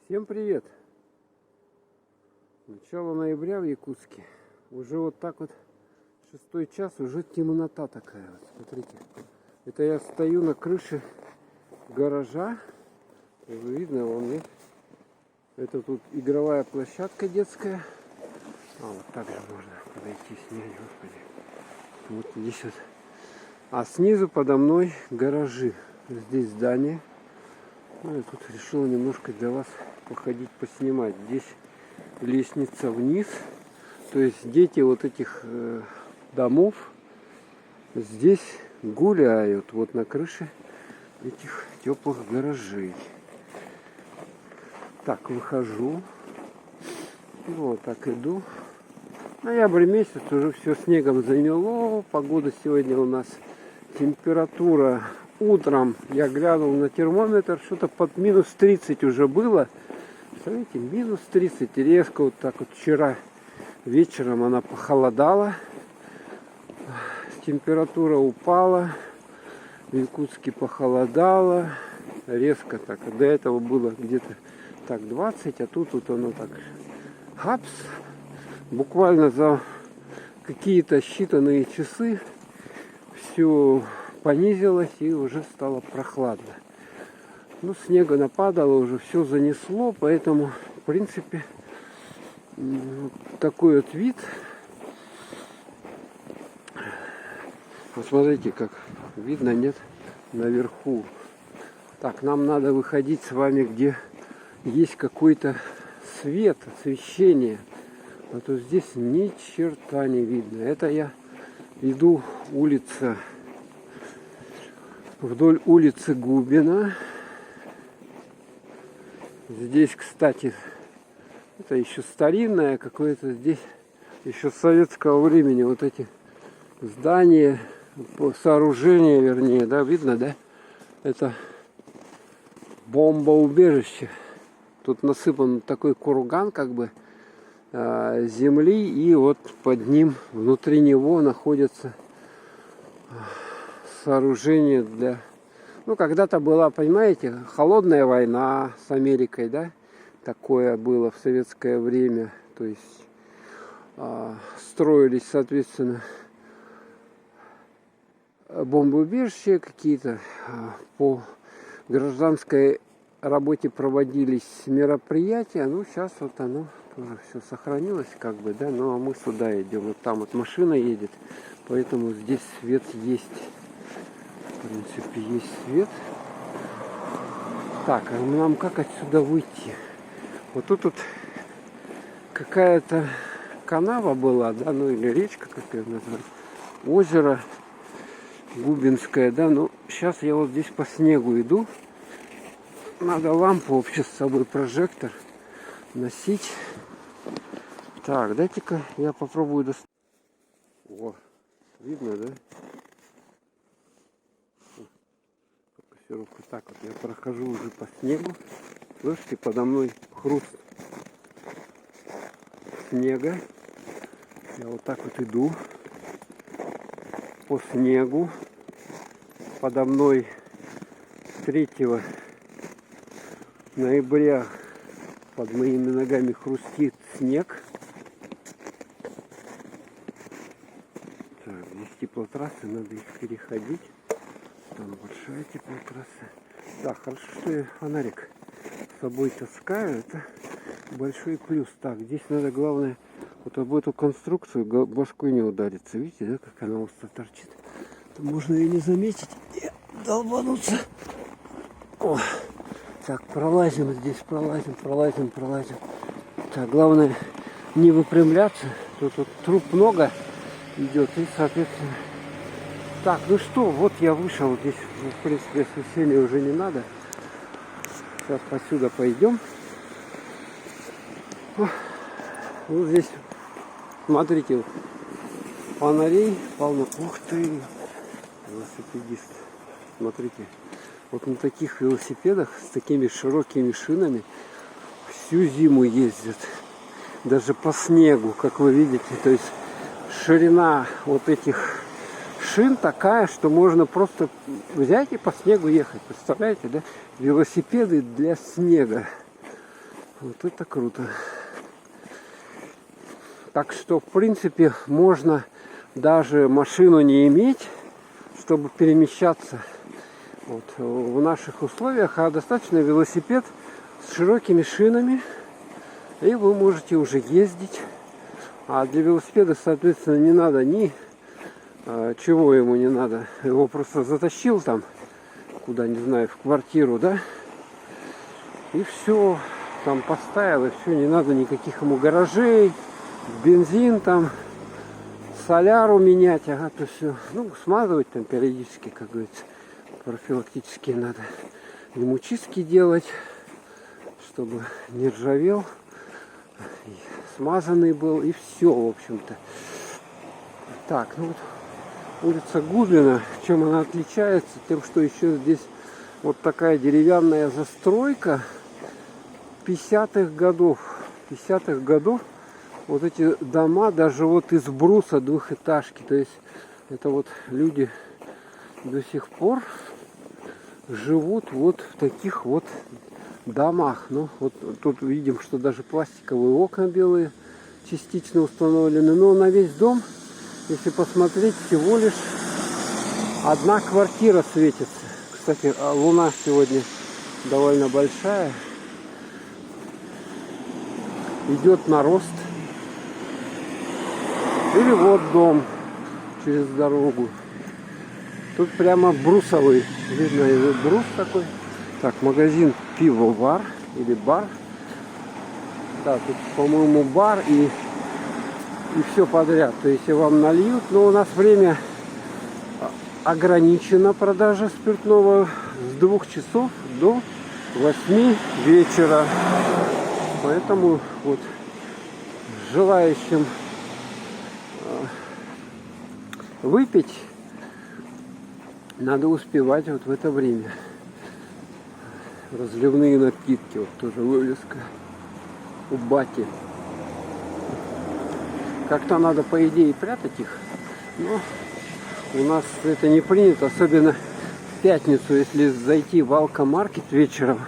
Всем привет! Начало ноября в Якутске. Уже вот так вот 6 час, уже темнота такая вот. Смотрите. Это я стою на крыше гаража. Видно вам, нет? Это тут игровая площадка детская. А вот так же можно подойти снять, господи. Вот здесь вот. А снизу подо мной гаражи. Здесь здание. Ну, я тут решил немножко для вас походить, поснимать. Здесь лестница вниз. То есть дети вот этих домов здесь гуляют. Вот на крыше этих теплых гаражей. Так, выхожу. Вот так иду. Ноябрь месяц, уже все снегом замело. Погода сегодня у нас, температура утром, я глянул на термометр, что-то под минус 30 уже было. Смотрите, минус 30, резко вот так вот. Вчера вечером она похолодала, температура упала, в Якутске похолодало, резко так. До этого было где-то так 20, а тут вот оно так хапс. Буквально за какие-то считанные часы все понизилось и уже стало прохладно. Ну, снега нападало, уже все занесло, поэтому, в принципе, такой вот вид. Посмотрите, как видно, нет, наверху. Так, нам надо выходить с вами, где есть какой-то свет, освещение. А то здесь ни черта не видно. Это я иду вдоль улицы Губина. Здесь, кстати, это еще старинное какое-то, здесь еще с советского времени вот эти здания, сооружения, вернее, да, видно, да? Это бомбоубежище. Тут насыпан такой курган, как бы, земли, и вот под ним, внутри него находятся сооружения для... Ну, когда-то была, понимаете, холодная война с Америкой, да? Такое было в советское время. То есть строились, соответственно, бомбоубежища какие-то. По гражданской работе проводились мероприятия. Ну, сейчас вот оно тоже все сохранилось, как бы, да. Ну, а мы сюда идем. Вот там вот машина едет, поэтому здесь свет есть. В принципе, есть свет. Так, а нам как отсюда выйти? Вот тут вот какая-то канава была, да, ну или речка, как ее назвать, озеро Губинское, да. Ну, сейчас я вот здесь по снегу иду. Надо лампу вообще с собой, прожектор носить. Так, дайте-ка я попробую достать. О, видно, да? Вот так вот я прохожу уже по снегу. Слышите, подо мной хруст снега. Я вот так вот иду по снегу. Подо мной 3 ноября под моими ногами хрустит снег. Так, здесь теплотрассы, надо их переходить. Там большая теплотрасса. Так, хорошо, что я фонарик с собой таскаю. Это большой плюс. Так, здесь надо, главное, вот об эту конструкцию башкой не удариться. Видите, да, как она остро торчит? Там можно ее не заметить и долбануться. О, так, пролазим здесь, пролазим. Так, главное не выпрямляться. Тут вот труп много идет, и, соответственно... Так, ну что, вот я вышел, здесь, в принципе, освещения уже не надо. Сейчас посюда пойдем. Вот здесь, смотрите, фонарей полно. Ух ты, велосипедист. Смотрите, вот на таких велосипедах с такими широкими шинами всю зиму ездят. Даже по снегу, как вы видите. То есть ширина вот этих шин такая, что можно просто взять и по снегу ехать. Представляете, да? Велосипеды для снега. Вот это круто. Так что, в принципе, можно даже машину не иметь, чтобы перемещаться вот, в наших условиях, а достаточно велосипед с широкими шинами, и вы можете уже ездить. А для велосипеда, соответственно, не надо ни чего ему не надо. Его просто затащил там, куда, не знаю, в квартиру, да, и все, там поставил, и все, не надо никаких ему гаражей, бензин там, соляру менять, ага, то все. Ну, смазывать там периодически, как говорится, профилактически надо. Ему чистки делать, чтобы не ржавел, и смазанный был, и все, в общем-то. Так, ну вот улица Губина, чем она отличается? Тем, что еще здесь вот такая деревянная застройка 50-х годов. 50-х годов вот эти дома даже вот из бруса двухэтажки. То есть это вот люди до сих пор живут вот в таких вот домах. Ну вот тут видим, что даже пластиковые окна белые частично установлены. Но на весь дом, если посмотреть, всего лишь одна квартира светится. Кстати, луна сегодня довольно большая. Идет на рост. Или вот дом через дорогу. Тут прямо брусовый. Видно, этот брус такой. Так, магазин пивовар или бар. Да, тут, по-моему, бар и все подряд. То есть вам нальют. Но у нас время ограничено, продажа спиртного с 2 часов до 8 вечера. Поэтому вот желающим выпить надо успевать вот в это время. Разливные напитки, вот тоже вывеска у бати. Как-то надо, по идее, прятать их, но у нас это не принято, особенно в пятницу, если зайти в алкомаркет вечером,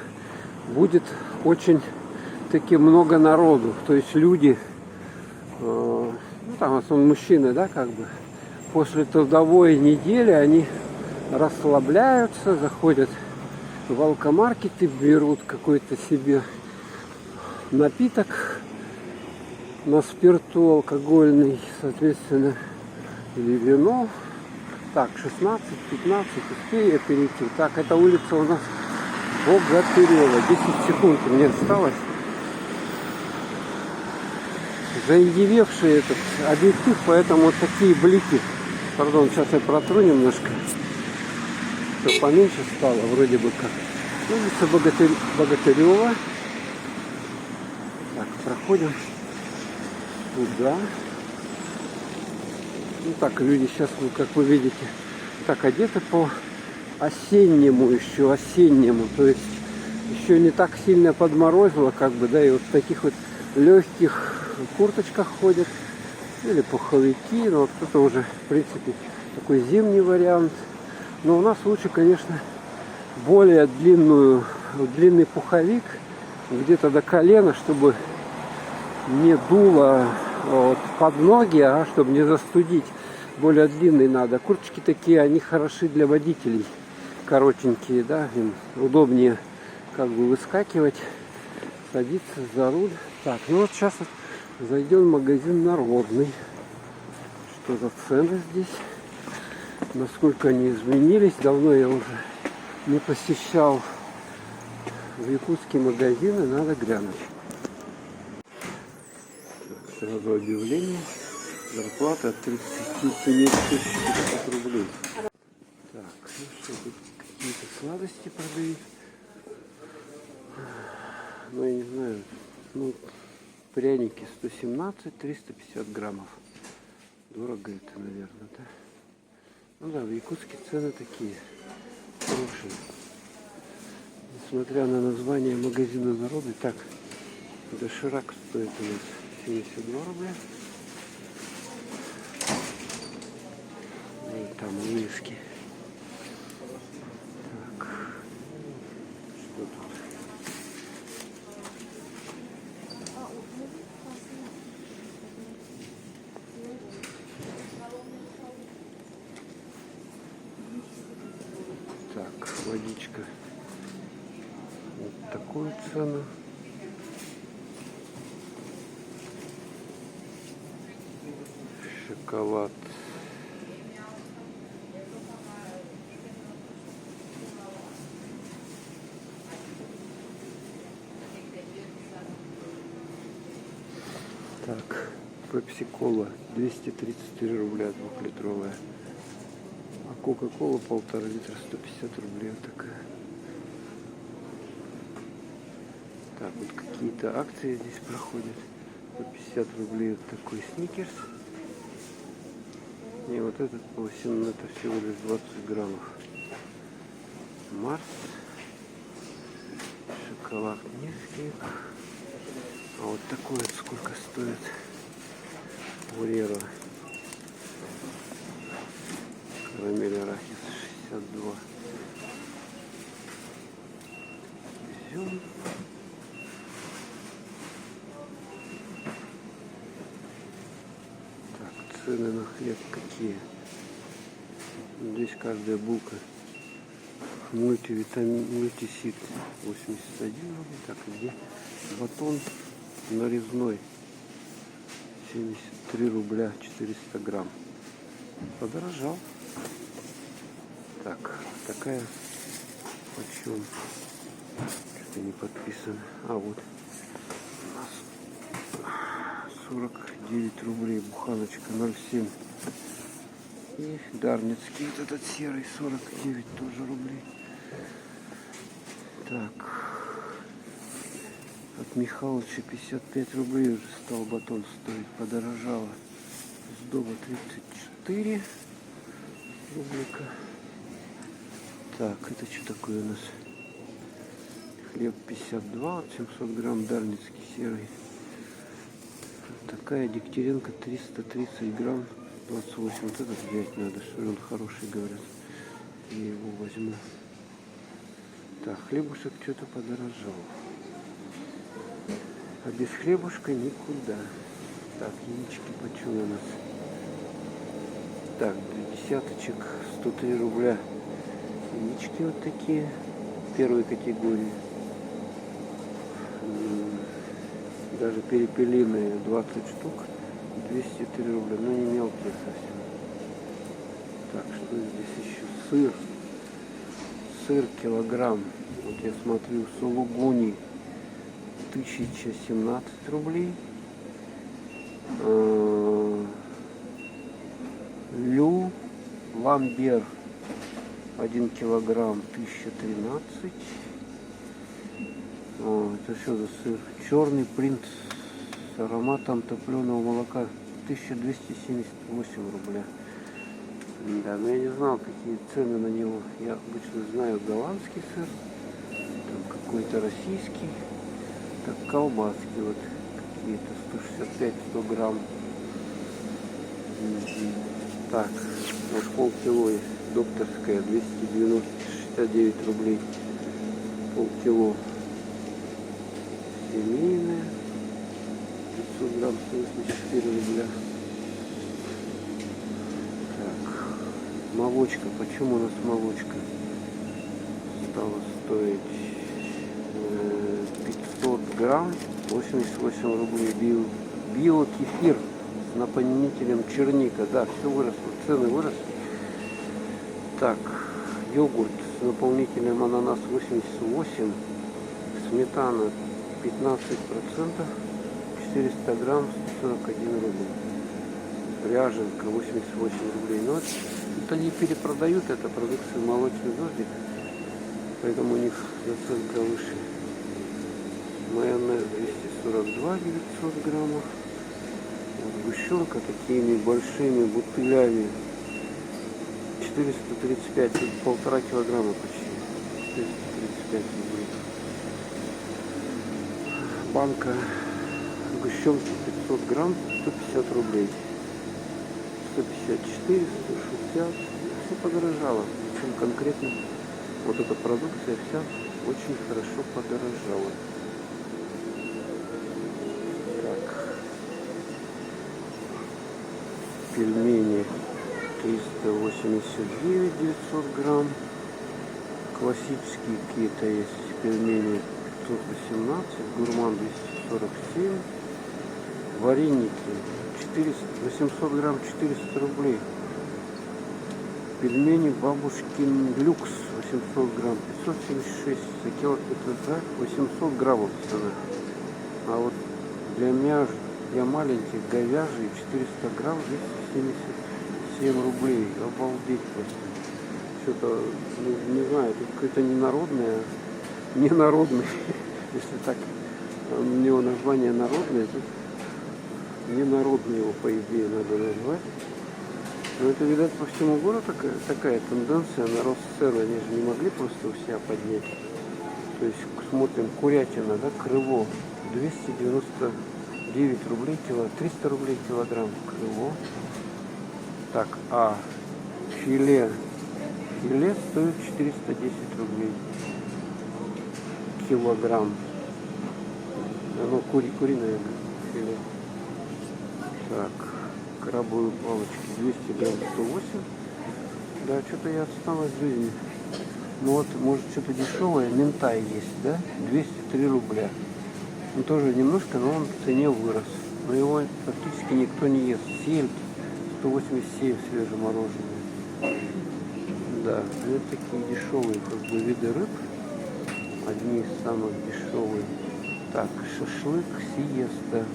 будет очень таки много народу. То есть люди, ну там в основном мужчины, да, как бы, после трудовой недели они расслабляются, заходят в алкомаркеты, берут какой-то себе напиток на спирту алкогольный, соответственно, или вино. Так, 16, 15, успею перейти. Так, эта улица у нас Богатырева. 10 секунд мне осталось. Заиндевевший этот объектив, поэтому вот такие блики. Пардон, сейчас я протру немножко. Все поменьше стало, вроде бы как. Улица Богатырева. Так, проходим туда. Ну так, люди сейчас, как вы видите, так одеты по осеннему еще, осеннему. То есть еще не так сильно подморозило, как бы, да, и вот в таких вот легких курточках ходят. Или пуховики, но вот это уже, в принципе, такой зимний вариант. Но у нас лучше, конечно, более длинный пуховик, где-то до колена, чтобы не дуло вот под ноги, а чтобы не застудить. Более длинный надо. Курточки такие, они хороши для водителей. Коротенькие, да, им удобнее как бы выскакивать, садиться за руль. Так, ну вот сейчас зайдем в магазин Народный. Что за цены здесь? Насколько они изменились. Давно я уже не посещал в Якутске магазины. Надо глянуть. Сразу объявление. Зарплата от 37 500 рублей. Так, ну что, тут какие-то сладости продают. Ну, я не знаю. Ну, пряники 117, 350 граммов. Дорого это, наверное, да? Ну да, в Якутске цены такие хорошие. Несмотря на название магазина Народный. Так, доширак стоит у нас 72 рубля. И там вывески. Так, что тут? водичка. Вот такую цену. Шоколад. Так, пепси-кола 234 рубля двухлитровая. А кока-кола 1,5 литра 150 рублей. Вот такая. Так, вот какие-то акции здесь проходят. По 50 рублей вот такой сникерс. И вот этот по 8, это всего лишь 20 граммов. Марс. Шоколад Несквик. А вот такой вот сколько стоит? Уреро. Карамель арахис 62. Изюм. Так, цены на хлеб какие? Здесь каждая булка. Мультивитамин, мультисит 81 рублей. Так, где батон нарезной 73 рубля 400 грамм. Подорожал. Так, такая почем? Что-то не подписано. А вот у нас 49 рублей буханочка 0,7. И дарницкий вот этот серый 49 тоже рублей. Так. От Михалыча 55 рублей уже стал батон стоить, подорожало. Сдоба 34 рублика. Так, это что такое у нас? Хлеб 52, 700 грамм, дарницкий серый. Такая Дегтяренко 330 грамм, 28. Вот этот взять надо, что он хороший, говорят. Я его возьму. Так, хлебушек что-то подорожал. А без хлебушка никуда. Так, яички почем у нас? Так, десяточек 103 рубля. Яички вот такие. Первой категории. Даже перепелиные 20 штук. 203 рубля. Но не мелкие совсем. Так, что здесь еще? Сыр. Сыр килограмм. Вот я смотрю, сулугуни 1017 рублей. Лю ламбер 1 килограмм 1013. Это что за сыр? Черный принц с ароматом топленого молока 1278 рубля. Да, но я не знал, какие цены на него. Я обычно знаю голландский сыр, там какой-то российский. Так, колбаски вот какие-то 165-100 грамм. Так, вот полкило есть. Докторская 269 рублей. Полкило. Семейная 500 грамм 184 рубля. Так, молочка. Почему у нас молочка стала стоить 500 грамм 88 рублей? Биокефир с наполнителем черника. Да, все выросло, цены выросли. Так, йогурт с наполнителем ананас 88, сметана 15%, 400 грамм 141 рубль. Ряженка 88 рублей. Но это они перепродают, это продукция молочный дождик, поэтому у них наценка выше. Майонез 242 900 граммов. Вот сгущенка такими большими бутылями 435, полтора килограмма почти. 435 рублей. Банка сгущенки 500 грамм 150 рублей. 154, 160. Все подорожало. Причем конкретно вот эта продукция вся очень хорошо подорожала. Так. Пельмени 389 900 грамм. Классические какие-то есть пельмени 518, гурман 247, вареники 400, 800 грамм 400 рублей. Пельмени бабушкин люкс 800 грамм 576 за кило, это за 800 граммов цена. А вот для мяж, для маленьких говяжьи 400 грамм 277 рублей. Обалдеть просто. Что-то, ну, не знаю, тут какое-то ненародное, если так, у него название народное, тут ненародное его, по идее, надо назвать. Но это, видать, по всему городу такая тенденция на рост цен. Они же не могли просто у себя поднять. То есть смотрим, курятина, да, крыло 299 рублей кило, 300 рублей килограмм крыло. Так, а филе стоит 410 рублей килограмм. Оно куриное филе. Так, крабовые палочки 200 грамм 108. Да, что-то я отсталась в жизни. Ну вот, может, что-то дешевое. Ментай есть, да? 203 рубля. Он тоже немножко, но он в цене вырос. Но его практически никто не ест. Сельдь 187 свежемороженое. Да, вот такие дешевые как бы виды рыб. Одни из самых дешевых. Так, шашлык сиеста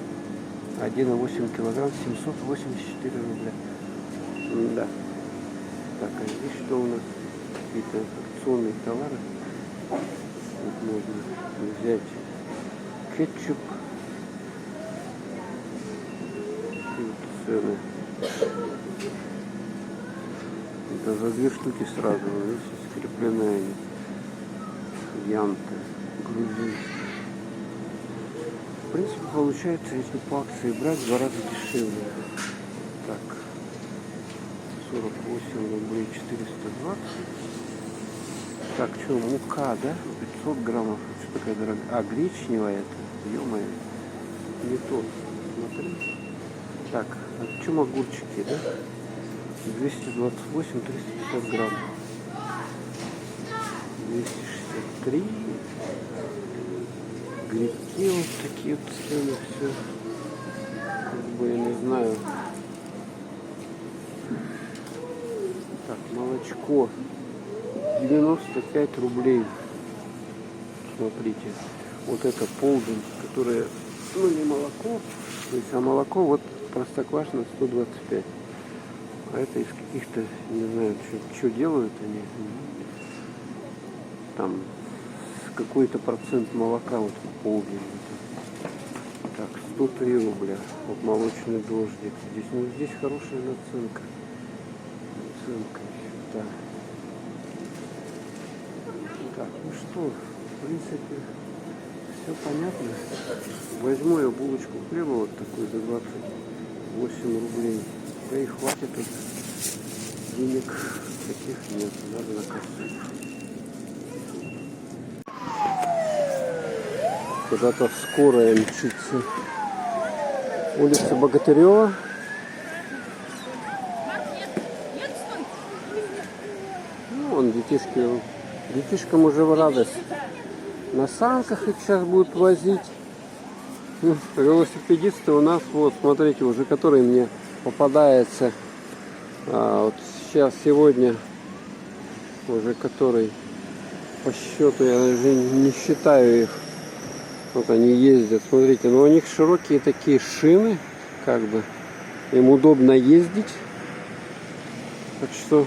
1,8 килограмм 784 рубля. Да. Так, а здесь что у нас? Какие-то акционные товары. Вот можно взять кетчуп. И вот цены. Это за 2 штуки сразу, видите, скрепленные они. Янта, грузинские. В принципе, получается, если по акции брать, в 2 раза дешевле. Так, 48 рублей 420. Так, что, мука, да? 500 граммов. Что такая дорогая? А, гречневая это. Ё-моё. Не то. Смотри. Так, а что огурчики, да? 228, 350 грамм. 263. Грибки вот такие вот цены, все. Как бы я не знаю. Так, молочко 95 рублей. Смотрите. Вот это полдень, которое, ну, не молоко, то есть, а молоко вот Простоквашино 125. А это из каких-то, не знаю, что делают они. Там какой-то процент молока вот в полдень. Так, 103 рубля. Вот молочный дождик. Здесь, ну, здесь хорошая наценка. Наценка еще, да. Так, ну что, в принципе, все понятно. Возьму я булочку хлеба вот такой за 28 рублей. Да и хватит тут. Денег таких нет. Надо на кассу. Куда-то скорая мчится. Улица Богатырева. Ну, вон детишкам уже в радость. На санках их сейчас будут возить. Ну, велосипедисты у нас, вот, смотрите, уже который мне попадается. Вот сейчас, сегодня, уже который по счету, я даже не считаю их. Вот они ездят, смотрите, но у них широкие такие шины, как бы, им удобно ездить. Так что,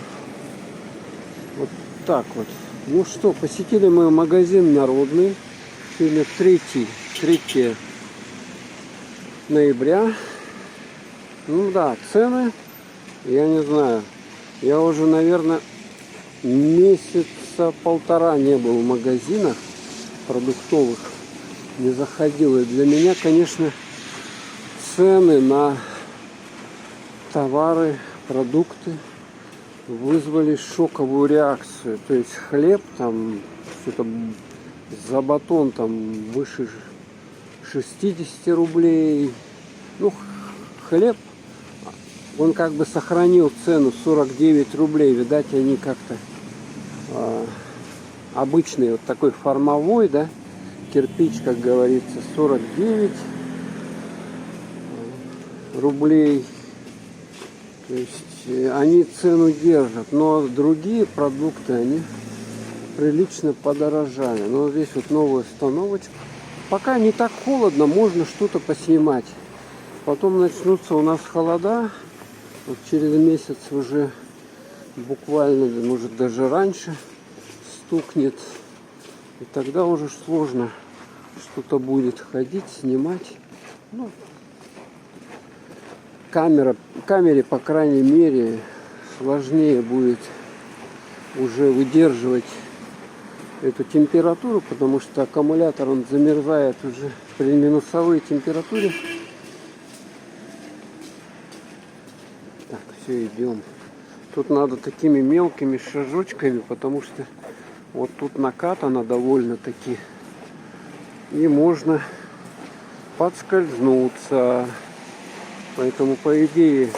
вот так вот. Ну что, посетили мы магазин народный. Сегодня 3 ноября. Ну да, цены, я не знаю. Я уже, наверное, месяца полтора не был в магазинах продуктовых. Не заходил. И для меня, конечно, цены на товары, продукты вызвали шоковую реакцию. То есть хлеб там что-то за батон там выше 60 рублей. Ну, хлеб, он как бы сохранил цену 49 рублей. Видать, они как-то обычный вот такой формовой, да, кирпич, как говорится, 49 рублей. То есть они цену держат, но другие продукты, они прилично подорожали. Но здесь вот новая установочка. Пока не так холодно, можно что-то поснимать. Потом начнутся у нас холода. Вот через месяц уже буквально, может даже раньше стукнет. И тогда уже сложно что-то будет ходить, снимать. Ну, камере, по крайней мере, сложнее будет уже выдерживать эту температуру, потому что аккумулятор, он замерзает уже при минусовой температуре. Так, все, идем. Тут надо такими мелкими шажочками, потому что вот тут накатано довольно-таки. И можно подскользнуться. Поэтому, по идее,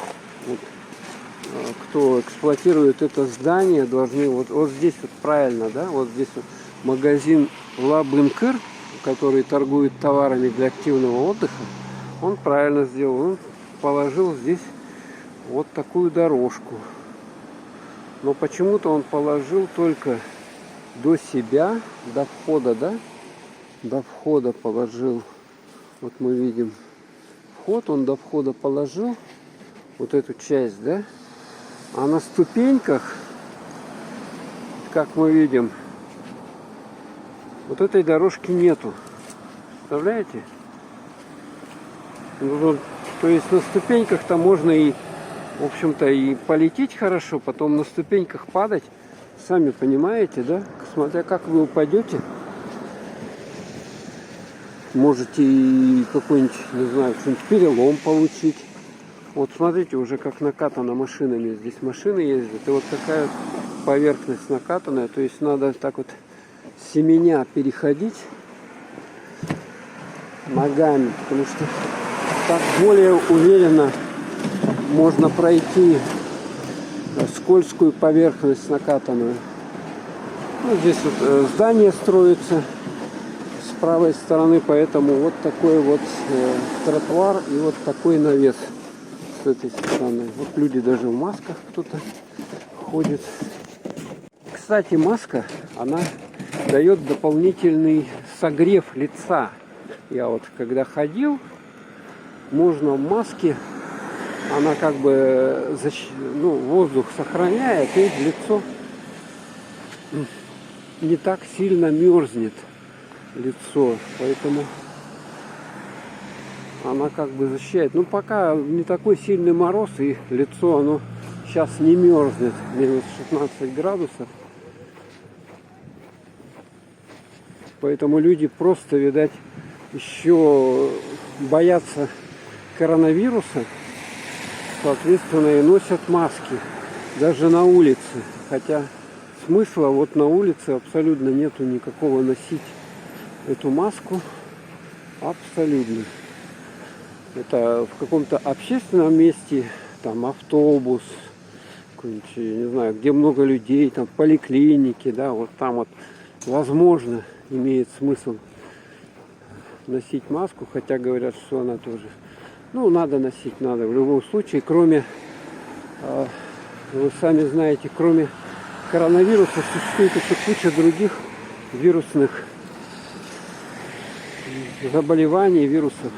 вот, кто эксплуатирует это здание, должны вот здесь вот правильно, да, вот здесь вот магазин Лабынкыр, который торгует товарами для активного отдыха, он правильно сделал. Он положил здесь вот такую дорожку. Но почему-то он положил только до себя, до входа, да, до входа положил. Вот мы видим вход, он до входа положил вот эту часть, да, а на ступеньках, как мы видим, вот этой дорожки нету. Представляете? Ну, то есть на ступеньках-то можно и, в общем-то, и полететь хорошо, потом на ступеньках падать. Сами понимаете, да? Смотря как вы упадете, можете и какой-нибудь, не знаю, что-нибудь перелом получить. Вот смотрите, уже как накатано машинами. Здесь машины ездят. И вот такая поверхность накатанная. То есть надо так вот семеня переходить ногами, потому что так более уверенно можно пройти скользкую поверхность накатанную. Ну, здесь вот здание строится с правой стороны, поэтому вот такой вот тротуар и вот такой навес с этой стороны. Вот люди даже в масках кто-то ходит. Кстати, маска, она дает дополнительный согрев лица. Я вот когда ходил, можно в маске, она как бы воздух сохраняет, и лицо не так сильно мерзнет, лицо, поэтому она как бы защищает. Ну, пока не такой сильный мороз, и лицо, оно сейчас не мерзнет, минус 16 градусов. Поэтому люди просто, видать, еще боятся коронавируса, соответственно, и носят маски даже на улице. Хотя смысла вот на улице абсолютно нету никакого носить эту маску. Абсолютно. Это в каком-то общественном месте, там автобус, не знаю, где много людей, там поликлиники, да, вот там вот возможно имеет смысл носить маску, хотя говорят, что она тоже, ну, надо носить, надо в любом случае, кроме, вы сами знаете, кроме коронавируса существует еще куча других вирусных заболеваний, вирусов,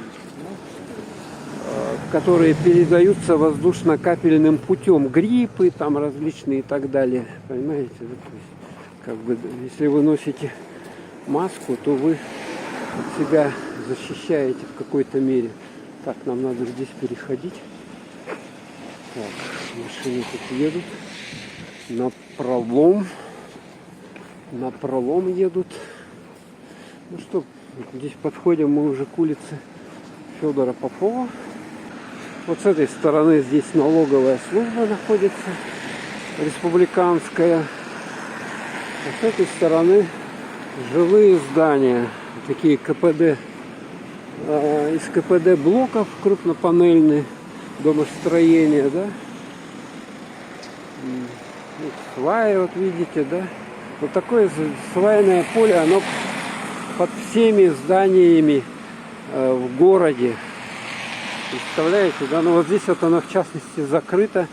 которые передаются воздушно-капельным путем, гриппы там различные и так далее, понимаете, да? То есть, как бы, если вы носите маску, то вы себя защищаете в какой-то мере. Так, нам надо здесь переходить. Так, машины тут едут. На пролом едут. Ну что, здесь подходим мы уже к улице Федора Попова. Вот с этой стороны здесь налоговая служба находится, республиканская. А с этой стороны жилые здания, такие КПД, из КПД блоков крупнопанельные домостроения, да. Вот сваи, вот видите, да, Вот такое свайное поле, оно под всеми зданиями в городе. Представляете, да? Ну вот здесь вот оно в частности закрыто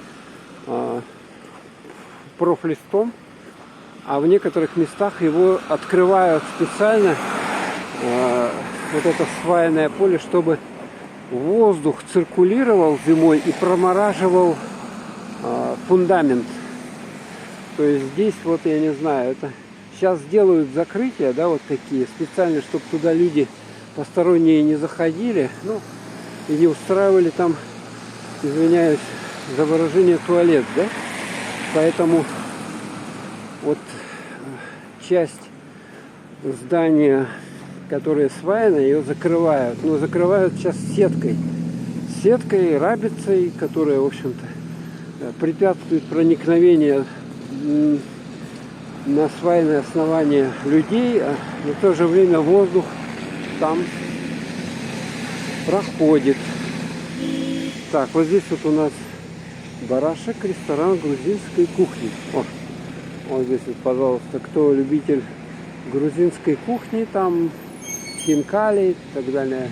профлистом, а в некоторых местах его открывают специально, вот это свайное поле, чтобы воздух циркулировал зимой и промораживал фундамент. То есть здесь вот, я не знаю, это сейчас делают закрытия, да, вот такие, специально, чтобы туда люди посторонние не заходили, ну, и не устраивали там, извиняюсь за выражение, туалет, да. Поэтому вот часть здания, которая сваяна, ее закрывают. Но закрывают сейчас сеткой. Сеткой, рабицей, которая, в общем-то, препятствует проникновению на свайное основание людей, а в то же время воздух там проходит. Так, вот здесь вот у нас барашек, ресторан грузинской кухни. О, вот здесь вот, пожалуйста, кто любитель грузинской кухни, там хинкали и так далее,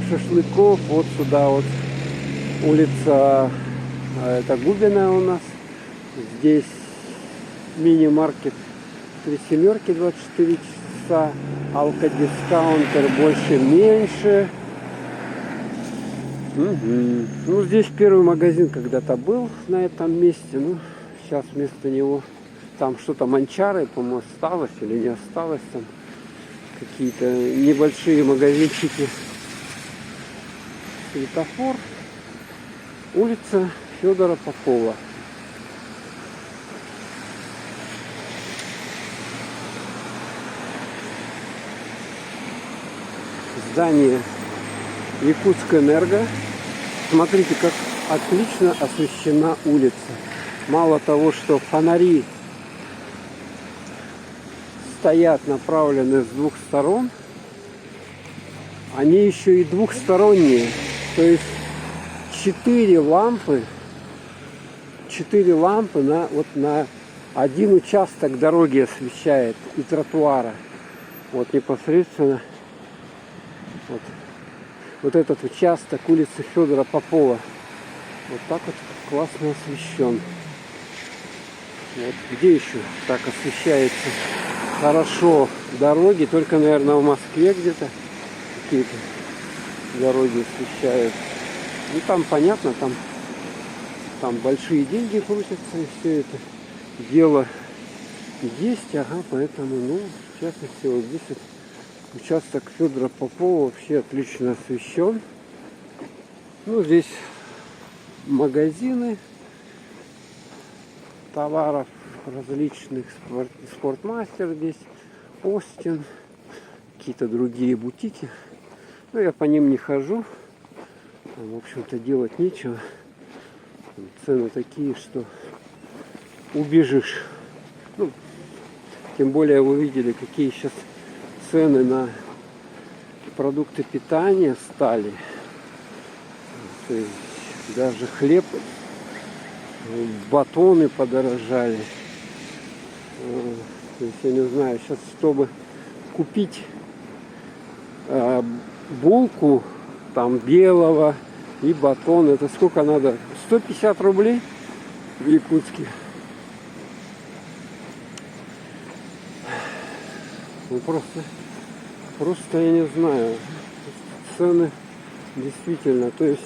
шашлыков, вот сюда вот улица, это Губина у нас. Здесь мини-маркет 3 семерки 24 часа, алкодискаунтер больше-меньше. Угу. Ну, здесь первый магазин когда-то был на этом месте. Ну, сейчас вместо него там что-то Манчары, по-моему, осталось или не осталось. Там какие-то небольшие магазинчики. Светофор. Улица Федора Попова. Здание Якутскэнерго. Смотрите, как отлично освещена улица. Мало того, что фонари стоят направлены с двух сторон, они еще и двухсторонние. То есть 4 лампы на один участок дороги освещает и тротуара. Вот непосредственно вот этот участок улицы Федора Попова. Вот так вот классно освещен. Вот где еще так освещается хорошо дороги? Только, наверное, в Москве где-то какие-то дороги освещают. Ну там понятно, там большие деньги крутятся, и все это дело есть, ага, поэтому, ну, в частности, вот здесь вот участок Федора Попова вообще отлично освещен. Ну, здесь магазины товаров различных, Спортмастер здесь, Остин, какие-то другие бутики. Но я по ним не хожу. Там, в общем-то, делать нечего. Цены такие, что убежишь. Ну, тем более вы видели, какие сейчас цены на продукты питания стали. То есть даже хлеб, батоны подорожали. То есть я не знаю, сейчас чтобы купить булку там белого и батон, это сколько надо? 150 рублей в Якутске. Ну просто я не знаю, цены действительно, то есть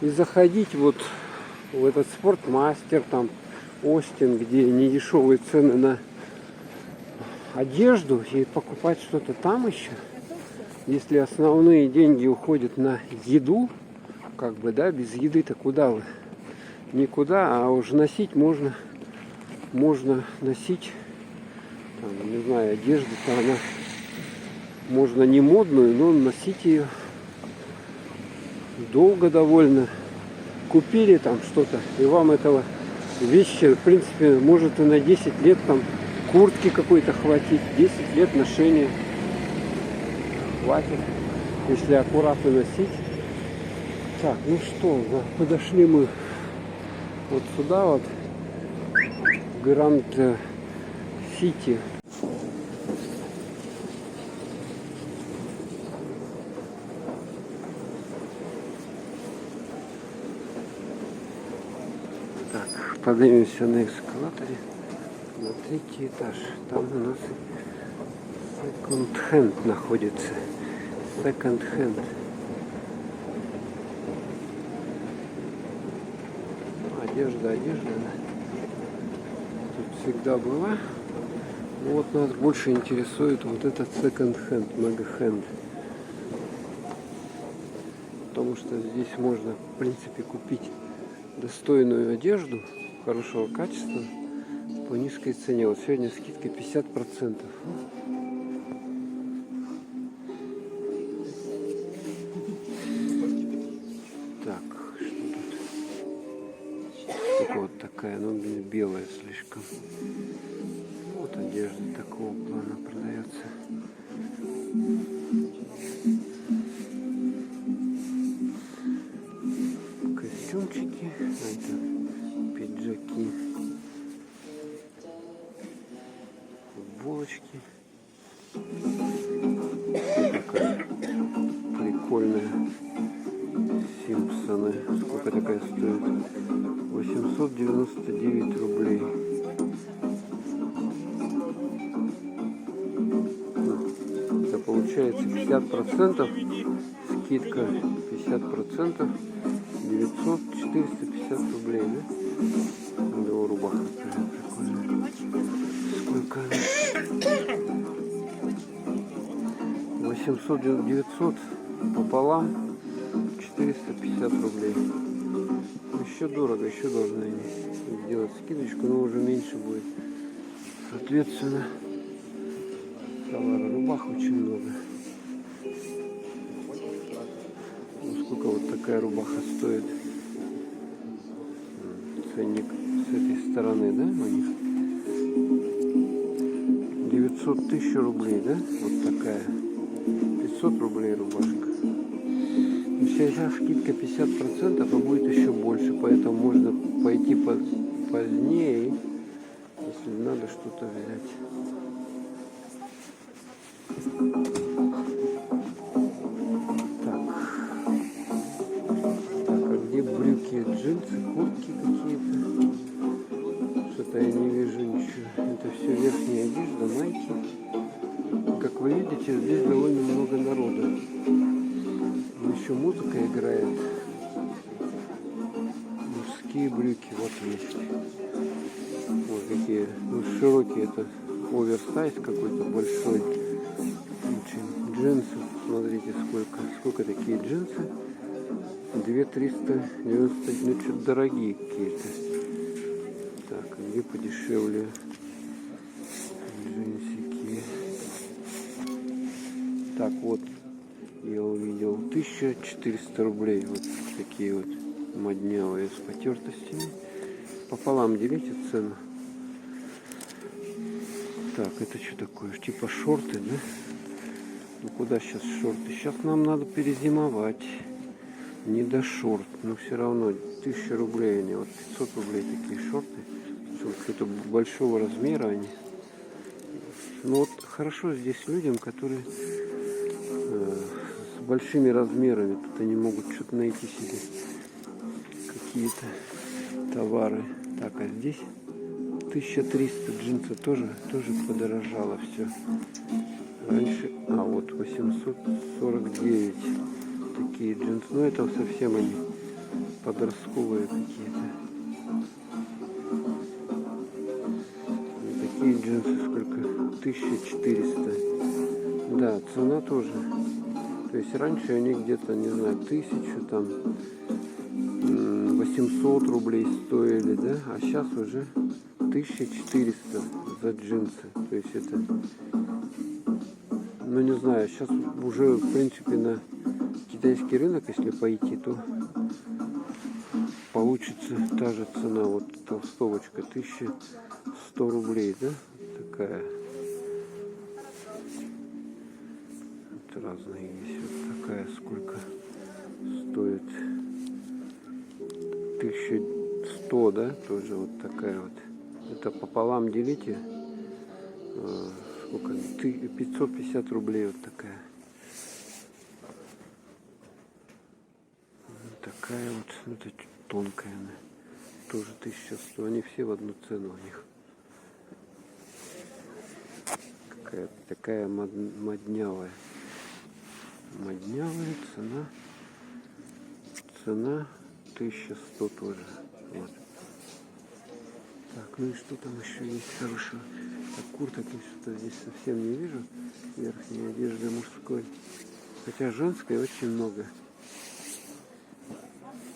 и заходить вот в этот Спортмастер, там Остин, где недешевые цены на одежду, и покупать что-то там еще, если основные деньги уходят на еду, как бы, да, без еды-то куда вы? Никуда, а уже носить можно носить, там, не знаю, одежду-то она можно не модную, но носить ее долго довольно. Купили там что-то, и вам этого вещи, в принципе, может и на 10 лет там куртки какой-то хватить, 10 лет ношения хватит, если аккуратно носить. Так, ну что, подошли мы вот сюда вот, Гранд Сити. Так, поднимемся на эскалаторе на 3-й этаж. Там у нас секонд-хенд находится. Секонд-хенд. Одежда. Тут всегда была. Но вот нас больше интересует вот этот секонд-хенд, мега-хенд. Потому что здесь можно, в принципе, купить достойную одежду хорошего качества по низкой цене. Вот сегодня скидка 50%. Так, что тут? Штука вот такая, но белая слишком. Вот одежда такого плана продается. Костюмчики, это пиджаки, футболочки. Такая прикольная. Симпсоны. Сколько такая стоит? 899 рублей. Это получается 50%. Скидка 50%. 450 рублей, да? Да, рубаха прикольная. Сколько? 800-900 пополам 450 рублей. Еще дорого, еще должны они сделать скидочку, но уже меньше будет. Соответственно, товара, рубах очень много. Сколько вот такая рубаха стоит? Ценник с этой стороны, да, у них? 900 тысяч рублей, да? Вот такая. 500 рублей рубашка. И сейчас скидка 50%, а будет еще больше. Поэтому можно пойти позднее, если надо что-то взять. Джинсы, куртки какие-то. Что-то я не вижу ничего. Это все верхняя одежда, майки. Как вы видите, здесь довольно много народа. Еще музыка играет. Мужские брюки, вот есть. Вот какие. Ну, широкие, это оверсайз какой-то большой. Очень. Джинсы, смотрите, сколько такие джинсы. 2390, ну что-то дорогие какие-то. Так, а где подешевле джинсики? Так, вот я увидел 1400 рублей. Вот такие вот моднявые с потертостями. Пополам делите цену. Так, это что такое? Типа шорты, да? Ну куда сейчас шорты? Сейчас нам надо перезимовать. Не до шорт, но все равно 1000 рублей они, вот 500 рублей такие шорты, какого-то большого размера они. Но вот хорошо здесь людям, которые с большими размерами, тут они могут что-то найти себе, какие-то товары. Так, а здесь 1300 джинсы тоже подорожало все. Раньше, вот 849. Такие джинсы, но это совсем они подростковые какие-то. Такие джинсы сколько? 1400. Да, цена тоже. То есть раньше они где-то, не знаю, 1000 там 800 рублей стоили, да? А сейчас уже 1400 за джинсы. То есть это, ну не знаю, сейчас уже в принципе на китайский рынок, если пойти, то получится та же цена. Вот толстовочка 1100 рублей, да? Такая. Вот разные есть. Вот такая сколько стоит? 1100, да? Тоже вот такая вот. Это пополам делите. Сколько? 550 рублей вот такая. Такая вот, это тонкая она. Тоже 1100. Они все в одну цену у них. Какая-то такая моднявая. Моднявая цена. Цена 1100 тоже. Вот. Так, ну и что там еще есть хорошего? Так, курток я что-то здесь совсем не вижу. Верхней одежды мужской. Хотя женской очень много.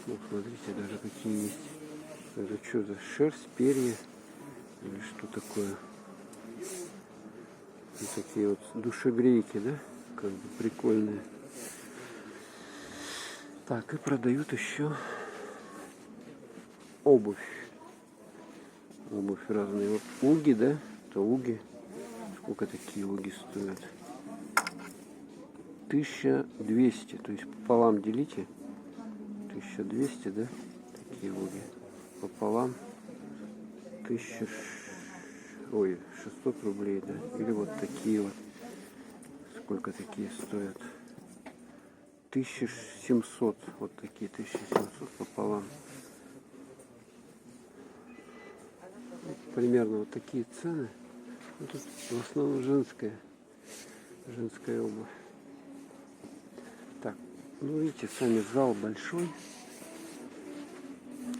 Вот смотрите, даже какие есть. Это что за шерсть, перья? Или что такое? Вот такие вот душегрейки, да? Как бы прикольные. Так, и продают еще обувь. Обувь разные. Вот уги, да? Это уги. Сколько такие уги стоят? 1200. То есть пополам делите. 1200, да? Такие уги. Пополам 600 рублей, да? Или вот такие вот. Сколько такие стоят? 1700. Вот такие 1700 пополам. Примерно вот такие цены. Ну, тут в основном женская обувь. Так, ну видите, сами зал большой.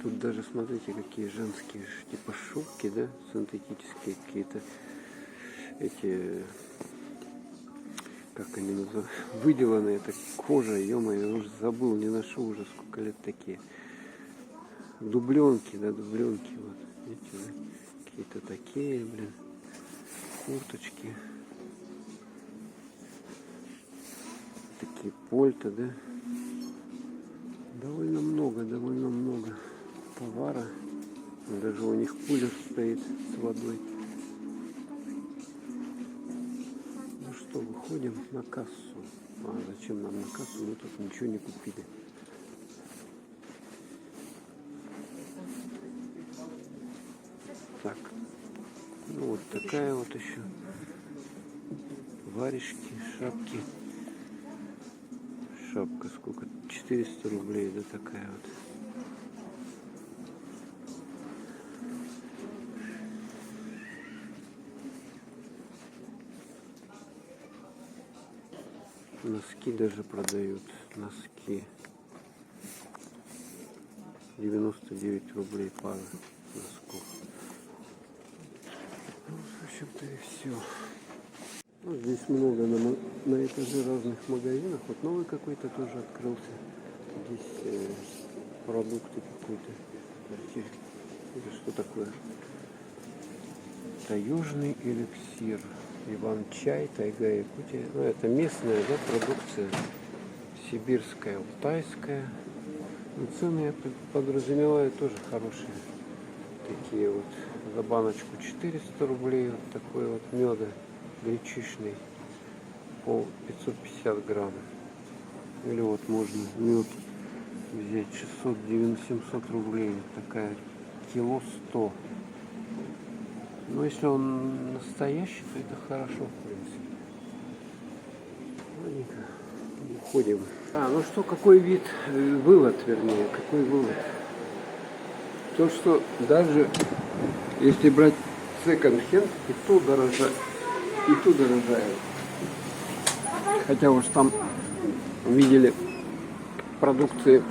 Тут даже смотрите, какие женские, типа шубки, да, синтетические какие-то. Эти, как они называют, выделанные, это кожа, ё-моё, я уже забыл, не ношу уже сколько лет такие. Дубленки, да, дубленки, вот, видите, да? Какие-то такие, блин, курточки. Такие пальто, да. Довольно много товара. Даже у них кулер стоит с водой. Ну что, выходим на кассу. А зачем нам на кассу? Мы тут ничего не купили. Так, ну вот такая вот еще. Варежки, шапки. Шапка сколько? 400 рублей, да, такая вот. Носки даже продают. Носки. 99 рублей пара носков. Ну, в общем-то и все. Ну, здесь много на этаже разных магазинов. Вот новый какой-то тоже открылся. Здесь продукты какой-то. Это что такое? Таежный эликсир. Иван-чай, тайга, Якутия. Ну, это местная, да, продукция. Сибирская, алтайская. Ну, цены, я подразумеваю, тоже хорошие. Такие вот. За баночку 400 рублей. Вот такой вот меда гречишный. По 550 грамм. Или вот можно мед взять 600-700 рублей. Такая кило 100. Но если он настоящий, то это хорошо, в принципе. Ладненько, уходим. Ну что, какой вид, вывод, вернее, какой вывод? То, что даже если брать секонд-хенд, и то дорожает. Хотя уж там видели продукции,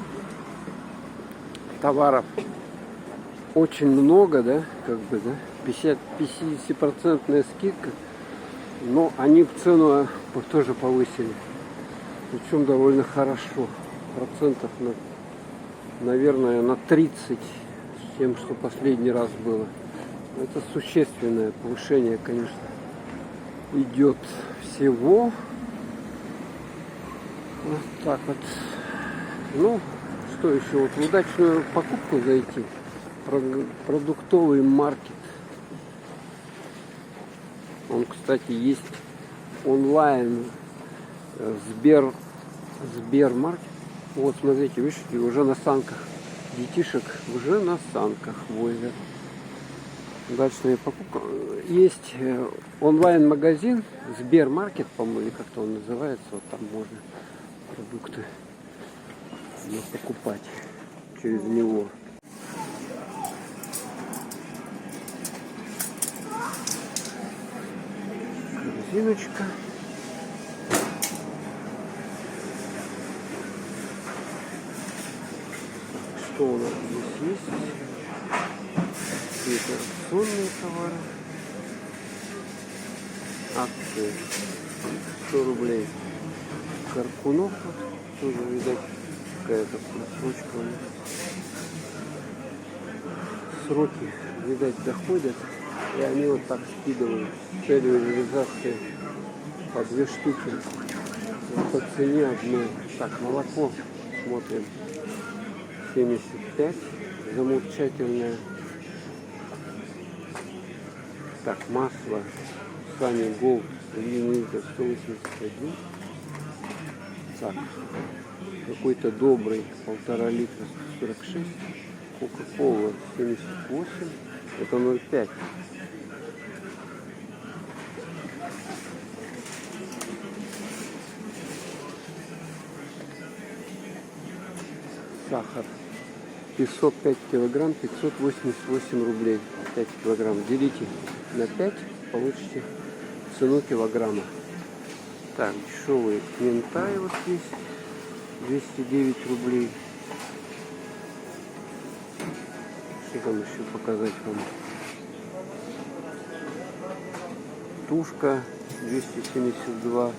товаров очень много, да, как бы, да, 50% скидка, но они цену тоже повысили, причем довольно хорошо, процентов наверное, на 30 с тем, что последний раз было. Это существенное повышение, конечно, идет всего. Вот так вот. Ну, что еще? Вот в удачную покупку зайти. Продуктовый маркет. Он, кстати, есть онлайн. Сбермаркет. Вот, смотрите, видите, уже на санках. Детишек уже на санках возят. Удачная покупка. Есть онлайн-магазин Сбермаркет, по-моему, или как-то он называется. Вот там можно продукты покупать через него. Корзиночка. Что у нас здесь есть? Какие-то акционные товары. Акции 100 рублей. Каркунов вот тоже, видать, какая-то просрочка. Сроки, видать, доходят, и они вот так скидывают с целью реализации по 2 штуки по цене одной. Так, молоко смотрим 75, замурчательное. Так, масло Sunny Gold 1 литр 181. Так, какой-то добрый 1,5 литра 146. Кока-кола 78. Это 0,5. Сахар 505 килограмм 588 рублей 5 килограмм. Делите на 5, получите цену килограмма. Так, дешевые минтай вот здесь 209 рублей. Что там еще показать вам? Тушка 272.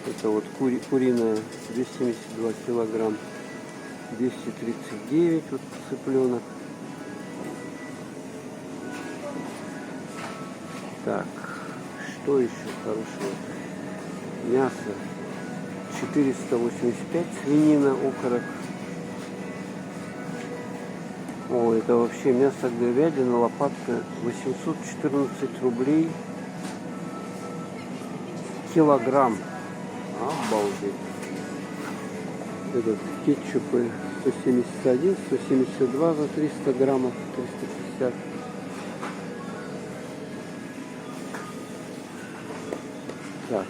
Это вот куриная 272 килограмм. 239 вот цыпленок. Так, что еще хорошего? Мясо 485, свинина, окорок. О, это вообще мясо говядина, лопатка 814 рублей килограмм. Обалдеть. Этот кетчупы 171, 172 за 300 граммов, 350. Так,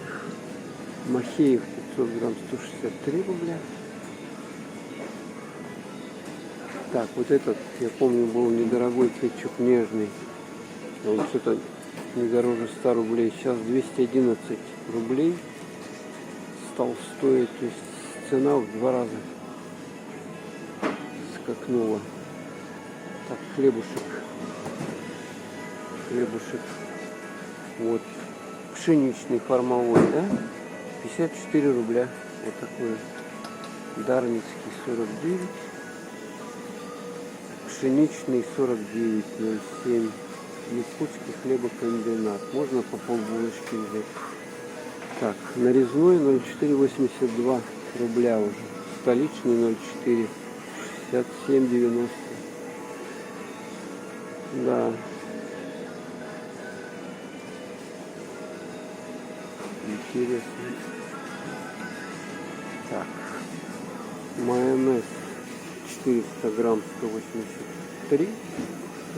Махеев 500 грамм 163 рубля. Так, вот этот, я помню, был недорогой кетчуп нежный. Он что-то не дороже 100 рублей. Сейчас 211 рублей стал стоить. То есть цена в 2 раза скакнула. Так, хлебушек. Вот. Пшеничный формовой, да? 54 рубля. Вот такой. Дарницкий 49. Пшеничный 49,07. Якутский хлебокомбинат. Можно по полбулочки взять. Так, нарезной 0,482 рубля уже. Столичный 0,4. 67,90. Да. Интересно. Так. Майонез 400 грамм 183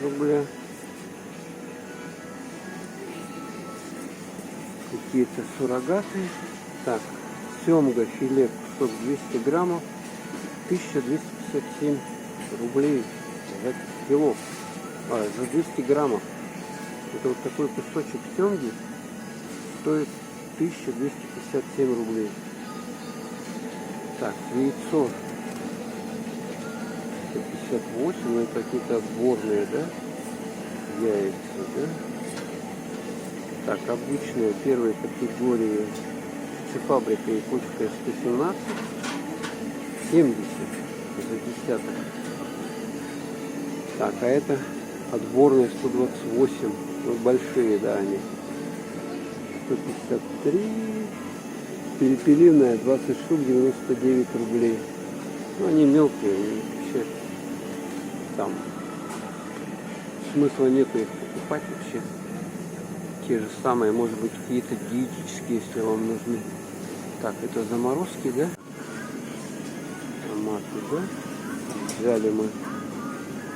рубля. Какие-то суррогаты. Так, семга, филе, кусок 200 граммов, 1257 рублей за кило. За 200 граммов. Это вот такой кусочек семги стоит 1257 рублей. Так, яйцо 158, ну это какие-то отборные, да? Яйца, да? Так, обычные первой категории птицефабрика якутская 117, 70 за десяток. Так, а это отборные 128, вот большие, да, они. 153, перепелиная 20 штук 99 рублей. Ну, они мелкие, они вообще там смысла нету их покупать вообще. Те же самые, может быть, какие-то диетические, если вам нужны. Так, это заморозки, да? Томаты, да? Взяли мы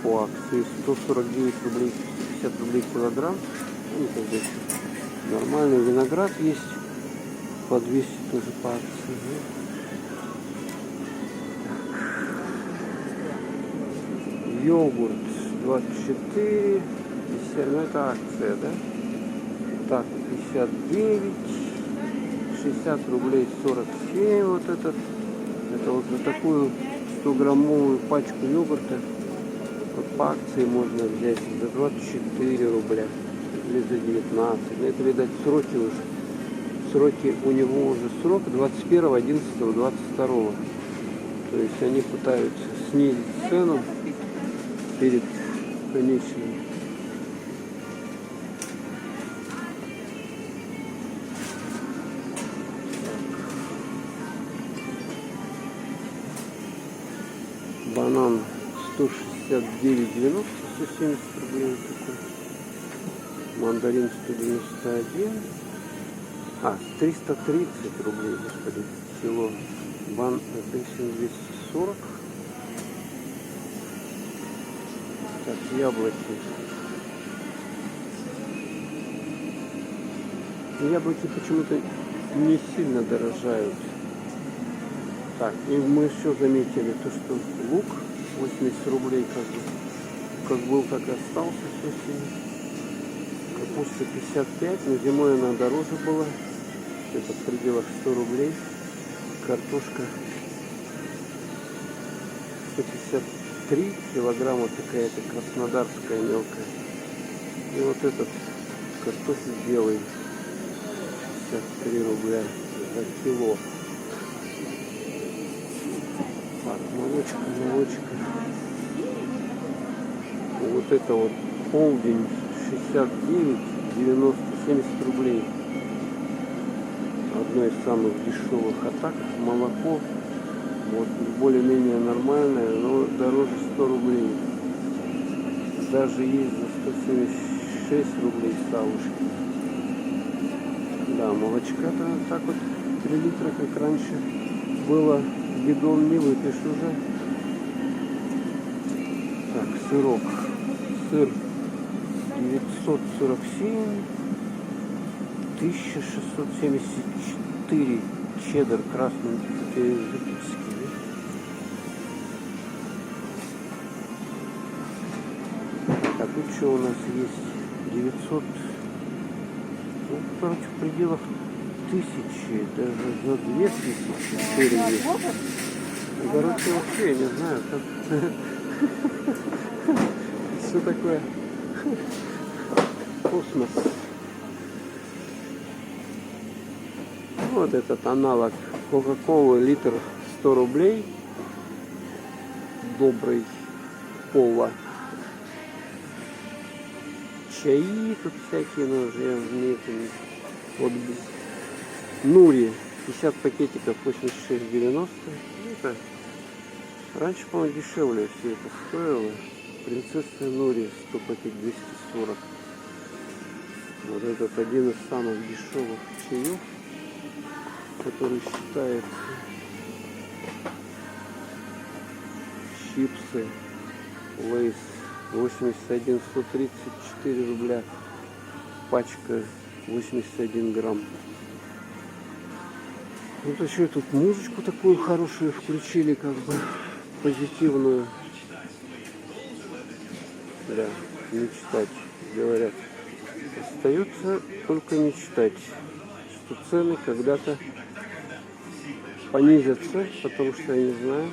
по акции 149 рублей 150 рублей килограмм. Ну, как бы нормальный виноград есть. По 200 тоже по акции. Йогурт 24, 50, ну это акция, да? Так, 59, 60 рублей 47 вот этот. Это вот за такую 100-граммовую пачку йогурта вот по акции можно взять за 24 рубля или за 19. Но это, видать, сроки уже. Сроки у него уже срок 21.11.22. То есть они пытаются снизить цену перед конечным. Банан 169,90, 170 рублей такой. Мандарин 191. 330 рублей, господи, кило. Апельсин 240. Так, яблоки. Яблоки почему-то не сильно дорожают. Так, и мы еще заметили то, что лук 80 рублей как был, так и остался с осени. Капуста 55, но зимой она дороже была. Это в пределах 100 рублей. Картошка 153 килограмма, такая-то краснодарская мелкая. И вот этот картофель белый 53 рубля за кило. Так, молочка. Вот это вот полдень 69, 90, 70 рублей. Одно из самых дешевых. А так молоко вот более-менее нормальное, но дороже 100 рублей. Даже есть за 176 рублей савушки. Да, молочка-то так вот 3 литра, как раньше было, бидон не выпьешь уже. Так, сырок. Сыр 947, 1674 чеддер красный египетский. Так, тут что у нас есть? 900, ну, короче, в пределах 1000, даже за 2004 есть. Короче, вообще, я не знаю, как... Что такое? Космос. Вот этот аналог Кока-Колы, литр 100 рублей. Добрый Пола. Чаи тут всякие, но уже я не это. Вот Нури 50 пакетиков 86,90. Это раньше, по-моему, дешевле все это стоило. Принцесса Нури 100 пакет 240. Вот этот один из самых дешевых чаев, который считается. Чипсы Лейс 81, 134 рубля. Пачка 81 грамм. Вот еще тут музычку такую хорошую включили, как бы позитивную. Да, мечтать, говорят. Остается только мечтать, что цены когда-то понизятся, потому что я не знаю.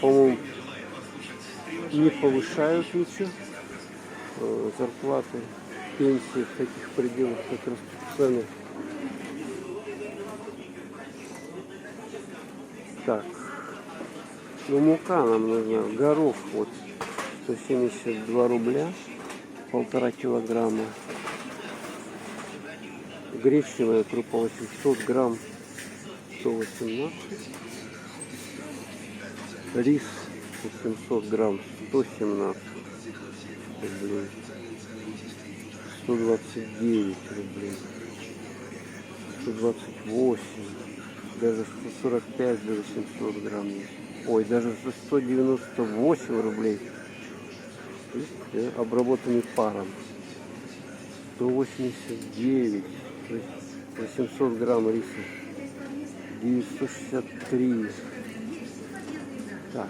По-моему, не повышают ничего. Зарплаты, пенсии в таких пределах, как растут цены. Так, ну мука нам нужна. Горох вот 172 рубля, 1,5 килограмма. Гречневая крупа 800 грамм, 118. Рис 800 грамм, 117 рублей. 129 рублей. 128. Даже 145 за 800 грамм. Ой, даже за 198 рублей. обработанный паром. 189, то есть 800 грамм риса. 963. Так.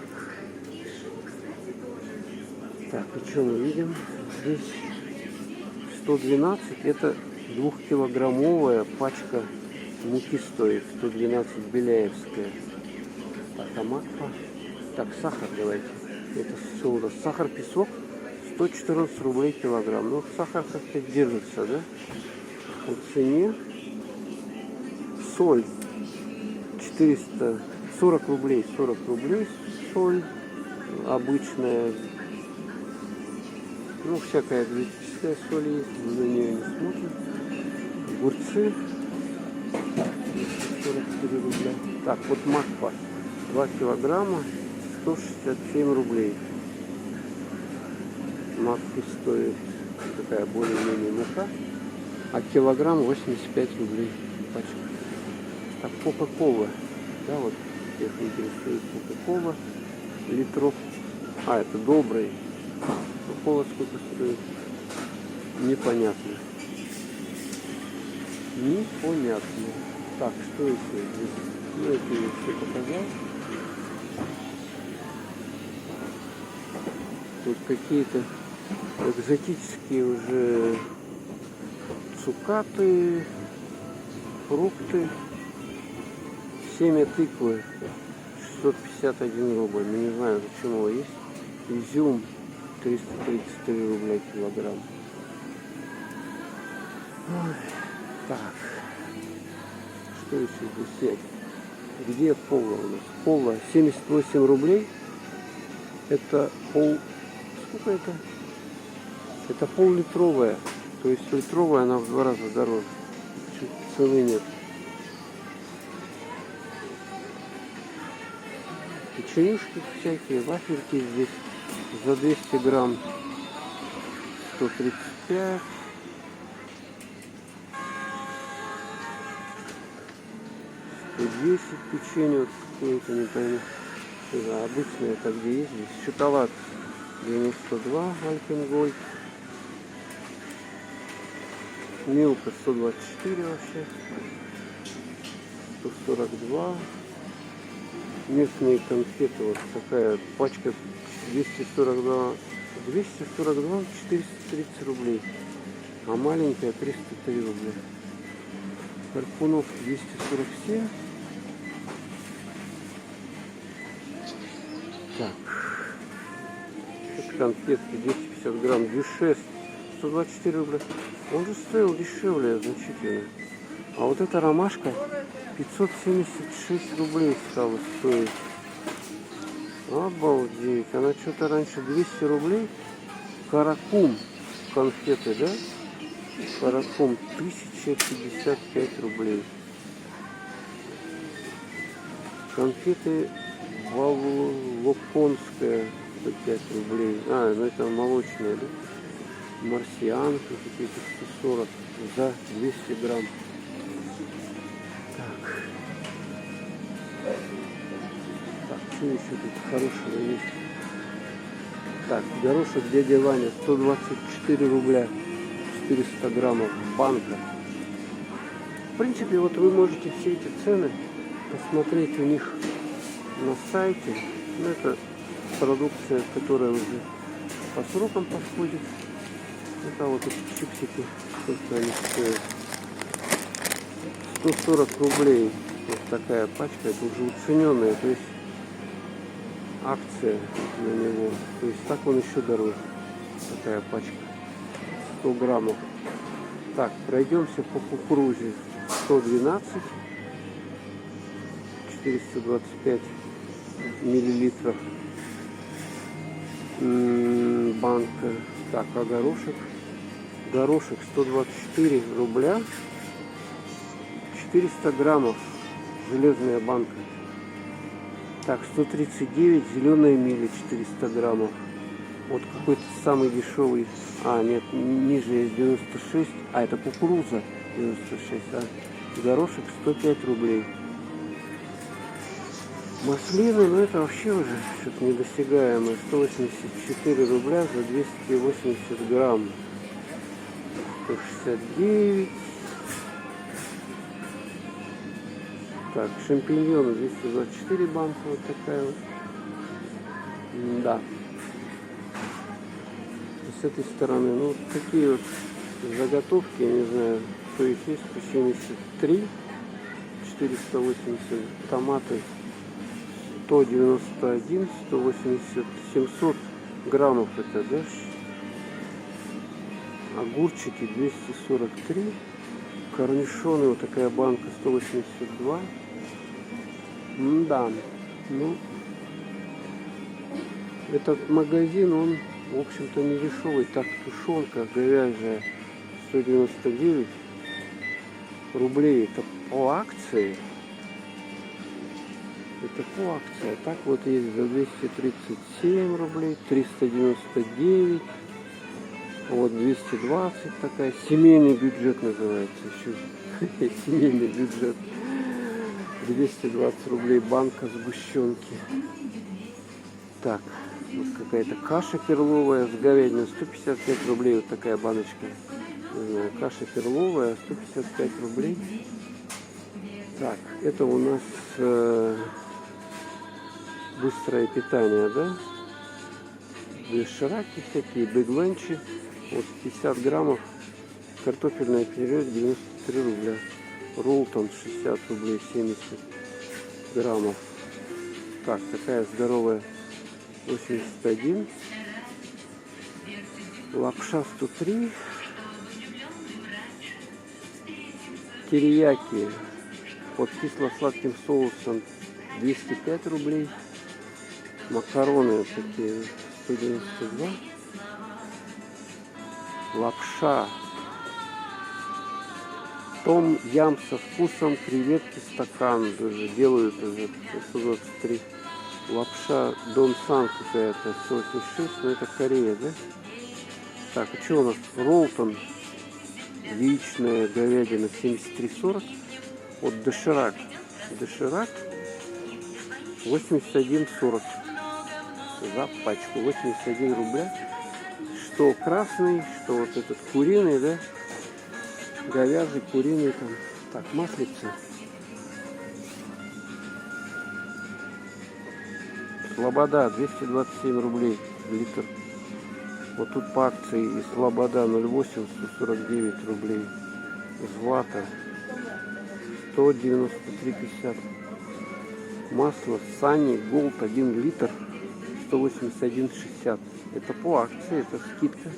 Так, и что мы видим? Здесь 112, это 2-килограммовая пачка муки стоит. 112 беляевская. Так, а макфа. Так, сахар давайте. Это что у нас? Сахар, песок. 114 рублей килограмм. Ну, сахар как-то держится, да? По цене. Соль 440 рублей. 40 рублей соль обычная. Ну, всякая экзотическая соль есть. Мы на нее не смотрим. Огурцы 44 рубля. Так, вот макфа 2 килограмма 167 рублей. Макфи стоит такая более-менее мука, а килограмм 85 рублей пачка. Так, кока-кола, да, вот их интересует кока-кола литров. А, это добрый. Кока-кола сколько стоит? Непонятно. Непонятно. Так, что еще здесь? Ну, это я все показал. Тут какие-то экзотические уже цукаты, фрукты. Семя тыквы 651 рубль. Ну, не знаю, зачем его есть. Изюм 333 рубля килограмм. Ой, так. Что еще здесь есть? Где пола у нас? Пола 78 рублей. Это пол... Сколько это? Это пол-литровая. То есть литровая она в 2 раза дороже. Чуть цены нет. Печенюшки всякие, вафельки здесь за 200 грамм 135. И 10 печенье, вот какое-то, не пойму. Да, обычное, это где есть здесь. Шоколад 92, Альпенгольд. Милка 124 вообще. 142. Местные конфеты, вот такая пачка 242, 430 рублей. А маленькая 303 рубля. Карпунов 247. Так. Конфетки 250 грамм. Дюшес 124 рубля. Он же стоил дешевле значительно. А вот эта ромашка 576 рублей стала стоить. Обалдеть. Она что-то раньше 200 рублей. Каракум конфеты, да? Каракум 1055 рублей. Конфеты Волоконская 105 рублей. А, ну это молочные, да? Марсианки какие-то 140 за 200 грамм. Так, что еще тут хорошего есть? Так, горошек дядя Ваня 124 рубля 400 граммов банка. В принципе, вот вы можете все эти цены посмотреть у них на сайте. Ну, это продукция, которая уже по срокам подходит. Это вот эти чипсики, сколько они стоят. 140 рублей. Вот такая пачка, это уже уцененная, то есть акция на него. То есть так он еще дороже. Такая пачка. 100 граммов. Так, пройдемся по кукурузе. 112. 425 миллилитров. Банка. Так, а горошек? Горошек 124 рубля. 400 граммов. Железная банка. Так, 139 зеленая миля 400 граммов. Вот какой-то самый дешевый. А, нет, ниже есть 96. А, это кукуруза 96. А горошек 105 рублей. Маслины, ну это вообще уже что-то недосягаемое. 184 рубля за 280 грамм. 169. Так, шампиньоны 224 банка, вот такая вот. Да. И с этой стороны, ну, вот такие вот заготовки, я не знаю, что их есть, 173, 480, томаты 191, 180, 700 граммов это, да? Огурчики 243, корнишоны, вот такая банка 182. Да, ну, этот магазин, он, в общем-то, не дешевый. Так, тушенка говяжья 199 рублей. Это по акции. Это по акции. А так вот есть за 237 рублей, 399. Вот 220 такая. Семейный бюджет называется еще. Семейный бюджет. 220 рублей банка сгущенки. Так, вот какая-то каша перловая с говядиной, 155 рублей, вот такая баночка. Не знаю, каша перловая, 155 рублей. Так, это у нас быстрое питание, да? Дошираки всякие, биг-ланчи. Вот 50 граммов, картофельное пюре 93 рубля. Роллтон 60 рублей, 70 граммов. Так, такая здоровая 81. Лапша 103. Терияки под кисло-сладким соусом 205 рублей. Макароны такие 192. Лапша том ям со вкусом креветки стакан. Даже делают уже 123. Лапша Дон Сан какая-то 186, но это Корея, да? Так, а что у нас? Роллтон, яичная говядина 73,40. Вот доширак. Доширак 81,40 за пачку. 81 рубля. Что красный, что вот этот куриный, да? Говяжий, куриный там. Так, маслица. Слобода 227 рублей литр. Вот тут по акции и Слобода 0,8 149 рублей. Злата 193,50. Масло Сани Голд 1 литр 181,60. Это по акции, это скидка.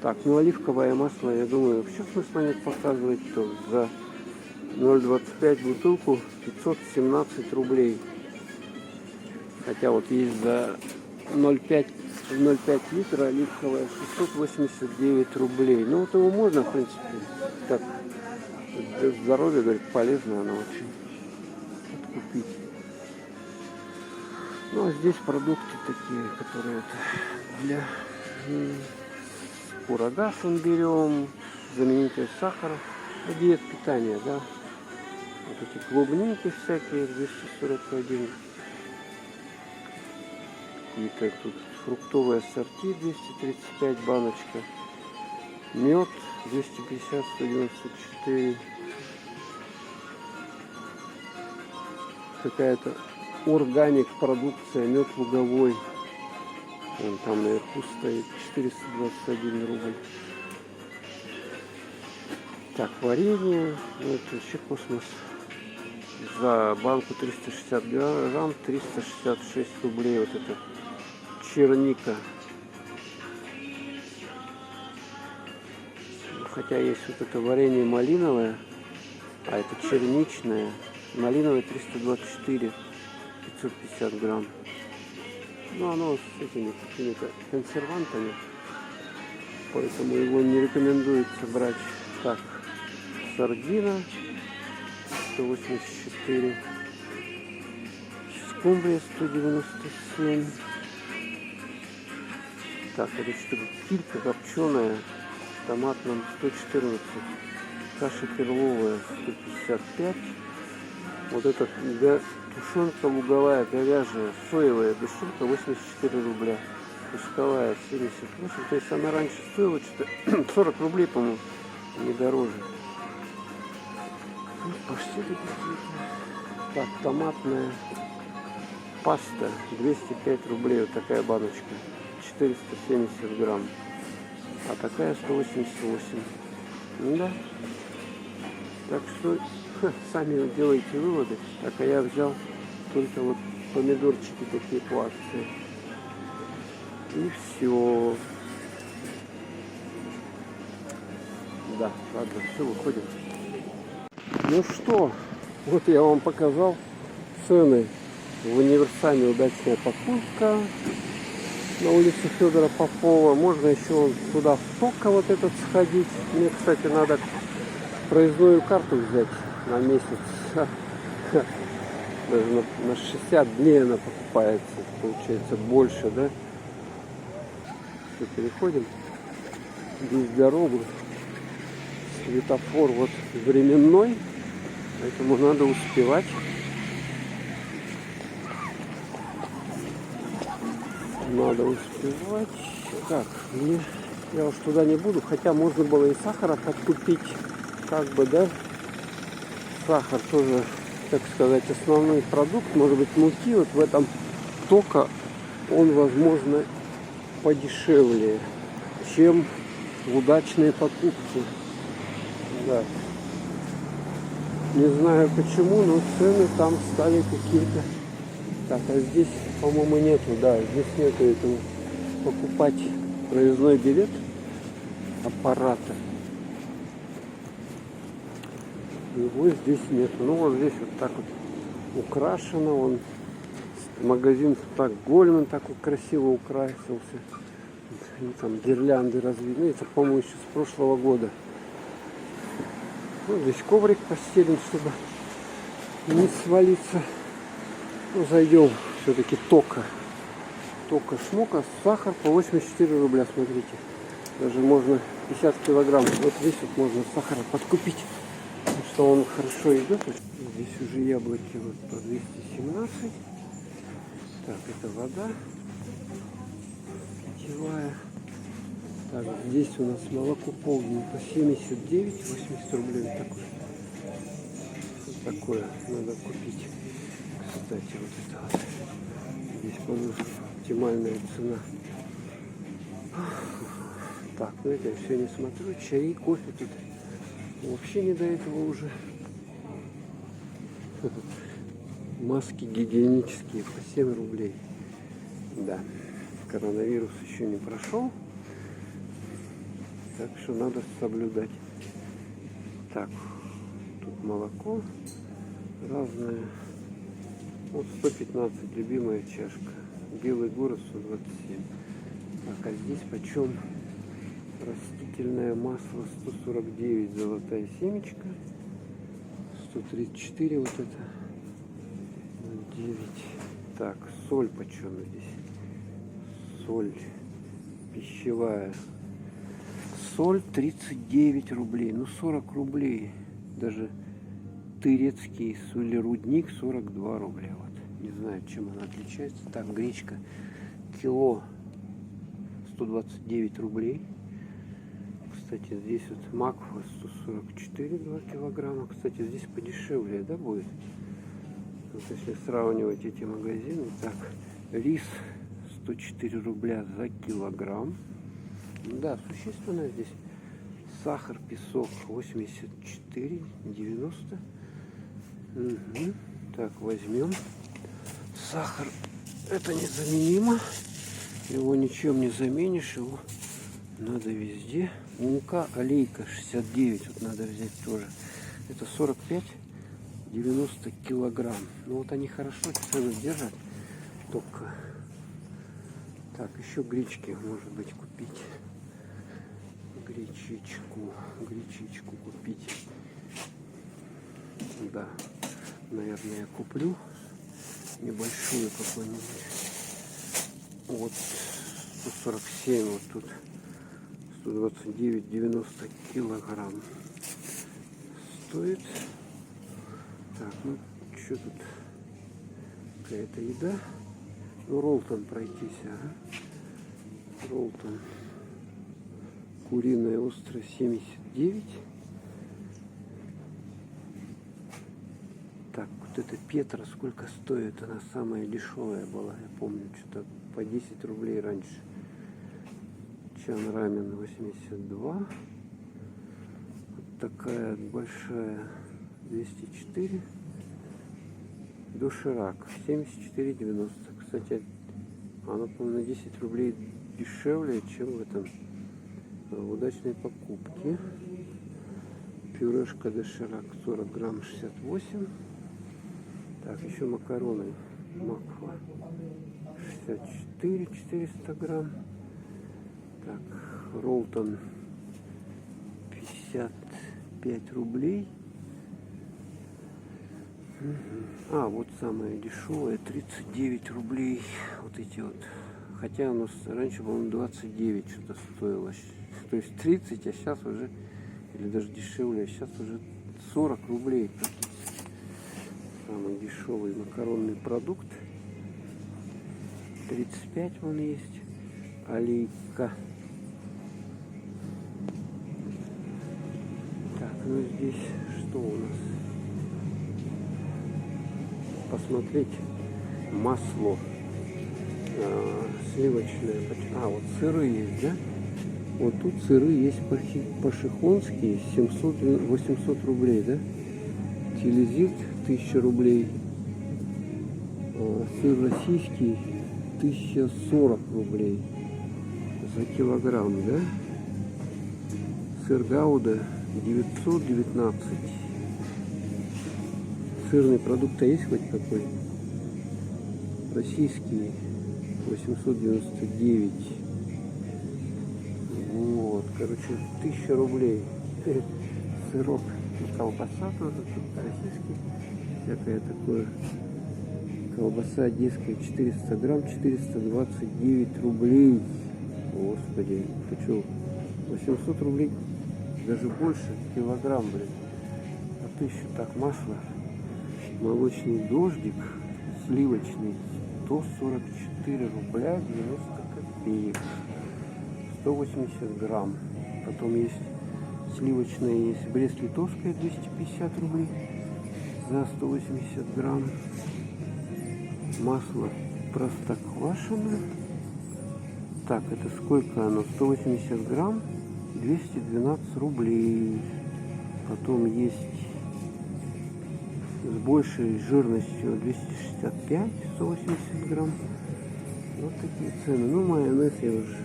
Так, ну оливковое масло, я думаю, вообще смысла нет показывать, что за 0,25 бутылку 517 рублей. Хотя вот есть за 0,5 литра оливковое 689 рублей. Ну вот его можно, в принципе, как для здоровья, говорит, полезно она очень купить. Ну а здесь продукты такие, которые для курагасом берем, заменитель сахара, диет питания, да. Вот эти клубники всякие 241. Какие-то тут фруктовые ассорти 235 баночка. Мед 250, 194. Какая-то органик продукция, мед луговой. Вон там наверху стоит 421 рубль. Так, варенье, ну, это вообще космос. За банку 360 грамм 366 рублей. Вот это черника. Хотя есть вот это варенье малиновое, а это черничное. Малиновое 324, 550 грамм. Ну, оно с этими какими-то консервантами, поэтому его не рекомендуется брать. Так, сардина 184, скумбрия 197. Так, это что-то килька копченая в томатном 114, каша перловая 155. Вот этот Тушенка луговая, говяжья, соевая, душенка 84 рубля. Пусковая 78. То есть она раньше стоила что-то 40 рублей, по-моему, не дороже. Паштеты какие-то. Так, томатная паста 205 рублей. Вот такая баночка. 470 грамм. А такая 188. Ну да. Так что сами делайте выводы. Так, а я взял только вот помидорчики такие по акции. И все. Да, ладно, все, выходим. Ну что, вот я вам показал цены в универсаме «Удачная покупка» на улице Федора Попова. Можно еще туда в Тока вот этот сходить. Мне, кстати, надо проездную карту взять на месяц. Даже на 60 дней она покупается. Получается больше, да? Все, переходим. Здесь дорогу. Светофор вот временной. Поэтому надо успевать. Надо успевать. Так, я уж туда не буду. Хотя можно было и сахара подкупить. Как бы, да? Сахар тоже, так сказать, основной продукт. Может быть, муки. Вот в этом Тока он, возможно, подешевле, чем в удачные покупки. Да. Не знаю почему, но цены там стали какие-то. Так, а здесь, по-моему, нету, да, здесь нету этого покупать проездной билет аппарата. Его здесь нет. Ну вот здесь вот так вот украшено. Он магазин так Гольман так вот красиво украсился. И там гирлянды развели. Это, по-моему, еще с прошлого года. Ну, здесь коврик постелен, чтобы не свалиться. Ну, зайдем. Все-таки Тока. Тока шмока. Сахар по 84 рубля, смотрите. Даже можно 50 килограмм. Вот здесь вот можно сахара подкупить. Потому что он хорошо идет. Здесь уже яблоки вот по 217. Так, это вода питьевая. Так, здесь у нас молоко полдень по 79, 80 рублей. Вот такое надо купить. Кстати, вот это вот. Здесь, по-моему, оптимальная цена. Так, ну это я все не смотрю. Чай, кофе тут вообще не до этого уже. Маски гигиенические по 7 рублей. Да, коронавирус еще не прошел. Так что надо соблюдать. Так, тут молоко разное. Вот 115, любимая чашка. Белый город 127. Так, а здесь почем? Растительное масло 149, золотая семечка. 134 вот это. 9. Так, соль почем здесь? Соль пищевая. Соль 39 рублей. Ну 40 рублей. Даже тырецкий солерудник 42 рубля. Вот. Не знаю, чем она отличается. Так, гречка кило 129 рублей. Кстати, здесь вот макфа 144 2 килограмма. Кстати, здесь подешевле, да, будет? Вот если сравнивать эти магазины. Так, рис 104 рубля за килограмм. Да, существенно здесь. Сахар, песок 84, 90. Угу. Так, возьмем. Сахар, это незаменимо. Его ничем не заменишь. Его надо везде. Мука, олейка 69. Вот надо взять тоже. Это 45, 90 килограмм. Ну вот они хорошо цену держат. Только. Так, еще гречки, может быть, купить. Гречичку купить. Да, наверное, я куплю небольшую какую-нибудь. Вот 147, вот тут 129, 90 килограмм стоит. Так, ну что тут? какая-то еда. Ну, Ролтон пройтись, ага. Ролтон. Куриная острая 79. Так, вот эта Петра сколько стоит? Она самая дешевая была, я помню, что-то по 10 рублей раньше. Чан рамен 82. Вот такая большая 204. Доширак 74,90. Кстати, она, по-моему, на 10 рублей дешевле, чем в этом в удачной покупке. Пюрешка доширак 40 грамм 68. Так, еще макароны Макфа 64, 400 грамм. Так, Ролтон 55 рублей. А, вот самая дешевая 39 рублей. Вот эти вот. Хотя оно раньше, по-моему, 29 что-то стоило. То есть 30, а сейчас уже, или даже дешевле, а сейчас уже 40 рублей. Самый дешевый макаронный продукт. 35 вон есть. Алейка. Так, ну здесь что у нас? Посмотреть масло сливочное. А, вот сыры есть, да? Вот тут сыры есть пашихонские 700-800 рублей, да? Телезит 1000 рублей. Сыр российский 1040 рублей за килограмм, да? Сыр Гауда 919. Сырный продукт есть хоть какой? Российский 899. Вот, короче, 1000 рублей. Сырок и колбаса тоже тут российский. Всякое такое. Колбаса одесская 400 грамм, 429 рублей. Господи, ты что, 800 рублей? Даже больше килограмм, блин. А 1000. Так, масло. Молочный дождик сливочный 144 рубля 90 копеек. 180 грамм. Потом есть сливочное, есть Брест-Литовское 250 рублей за 180 грамм. Масло Простоквашино. Так, это сколько оно? 180 грамм 212 рублей. Потом есть с большей жирностью 265, 180 грамм. Вот такие цены. Ну, майонез я уже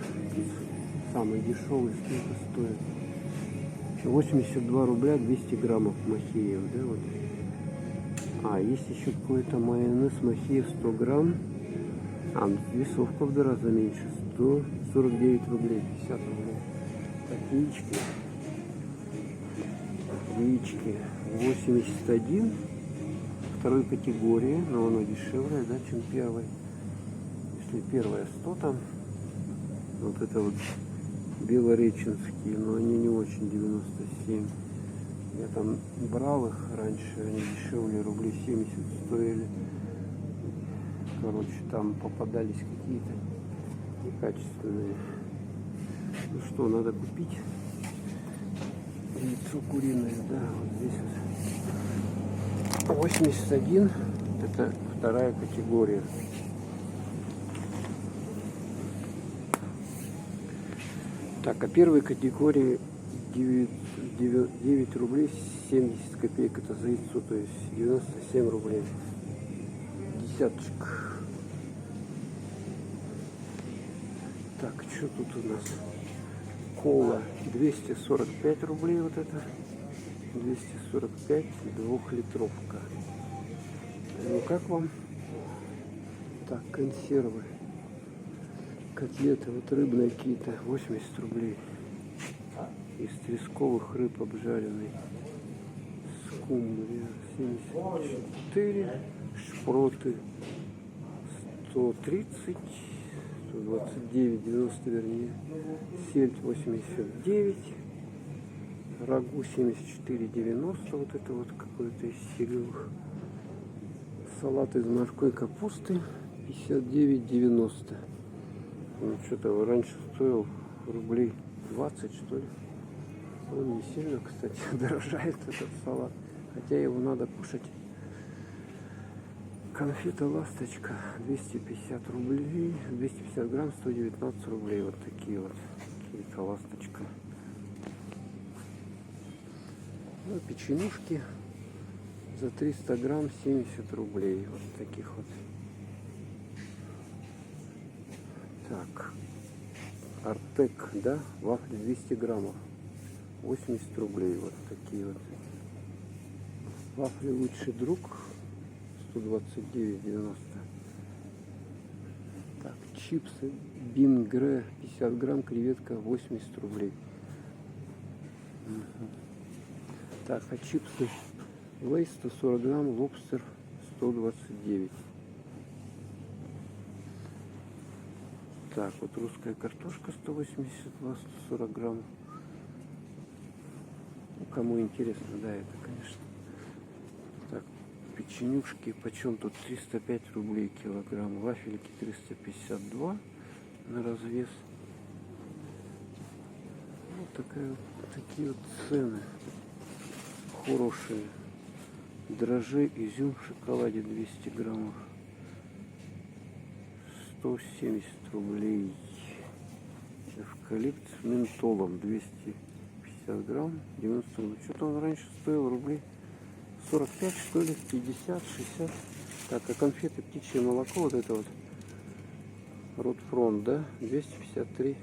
самый дешевый, сколько стоит. 82 рубля 200 граммов Махеев, да, вот. А, есть еще какой-то майонез Махеев 100 грамм. А, ну, весовка в 2 раза меньше. 149 рублей, 50 рублей. Так, яички. Яички 81. Второй категории, но оно дешевле, да, чем первой. Если первая 100 там, вот это вот белореченские, но они не очень, 97. Я там брал их раньше, они дешевле, рублей 70 стоили. Короче, там попадались какие-то некачественные. Ну что, надо купить яйцо куриное, да, вот здесь вот. 81, это вторая категория. Так, а первой категории 9 рублей 70 копеек это за яйцо, то есть 97 рублей. Десяточек. Так, что тут у нас? Кола 245 рублей вот это. 245, 2-литровка. Ну как вам? Так, консервы. Котлеты вот рыбные какие-то 80 рублей. Из тресковых рыб обжаренный. Скумбрия 74. Шпроты 130. 129, 90 вернее. Сельдь 89. Рагу 74,90. Вот это вот какой-то из селевых. Салат из морской капусты 59,90. Он что-то раньше стоил рублей 20, что ли. Он не сильно, кстати, дорожает этот салат. Хотя его надо кушать. Конфета ласточка 250 рублей. 250 грамм 119 рублей. Вот такие вот. Конфета ласточка. Ну, печенюшки за 300 грамм 70 рублей. Вот таких вот. Так. Артек, да? Вафли 200 граммов. 80 рублей. Вот такие вот. Вафли лучший друг. 129,90. Так, чипсы Бингре 50 грамм, креветка 80 рублей. Угу. Так, а чипсы Лейс 140 грамм, лобстер 129. Так, вот русская картошка 182, 140 грамм. Ну, кому интересно, да, это, конечно. Так, печенюшки, почем тут 305 рублей килограмм. Вафельки 352 на развес. Вот такие вот цены хорошие. Дрожжи, изюм в шоколаде 200 граммов. 170 рублей. Эвкалипт с ментолом 250 грамм 90 рублей. Что-то он раньше стоил рублей 45, что ли, 50, 60. Так, а конфеты птичье молоко, вот это вот Ротфронт, да, 253.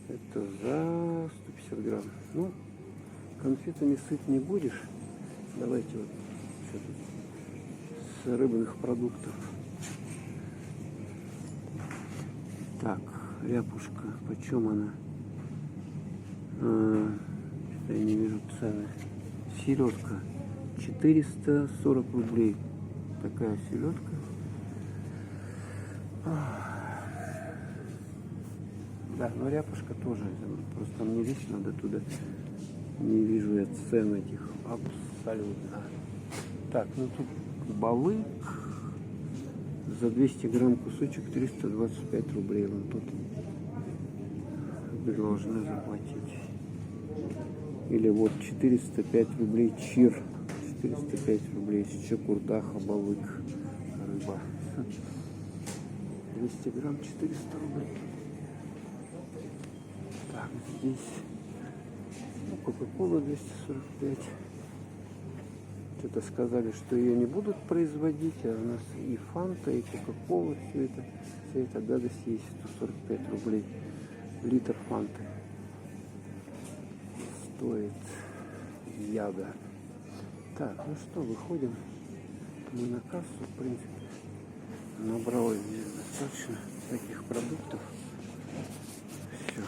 Это за 150 грамм. Ну, конфетами сыт не будешь. Давайте вот что тут с рыбных продуктов. Так, ряпушка, почем она? Я не вижу цены. Селедка 440 рублей. Такая селедка. Да, но ряпушка тоже. Просто там не весь надо туда. Не вижу я цен этих абсолютно. Так, ну тут балык. За 200 грамм кусочек 325 рублей. Вон тут вы должны заплатить. Или вот 405 рублей чир. 405 рублей с чекурдаха, балык, рыба. 200 грамм 400 рублей. Так, здесь Кока-кола 245. Что-то сказали, что ее не будут производить, а у нас и фанта, и кока-кола, вся эта гадость есть. 145 рублей литр фанты стоит яда. Так, ну что, выходим мы на кассу, в принципе. Набралось здесь достаточно таких продуктов. Все.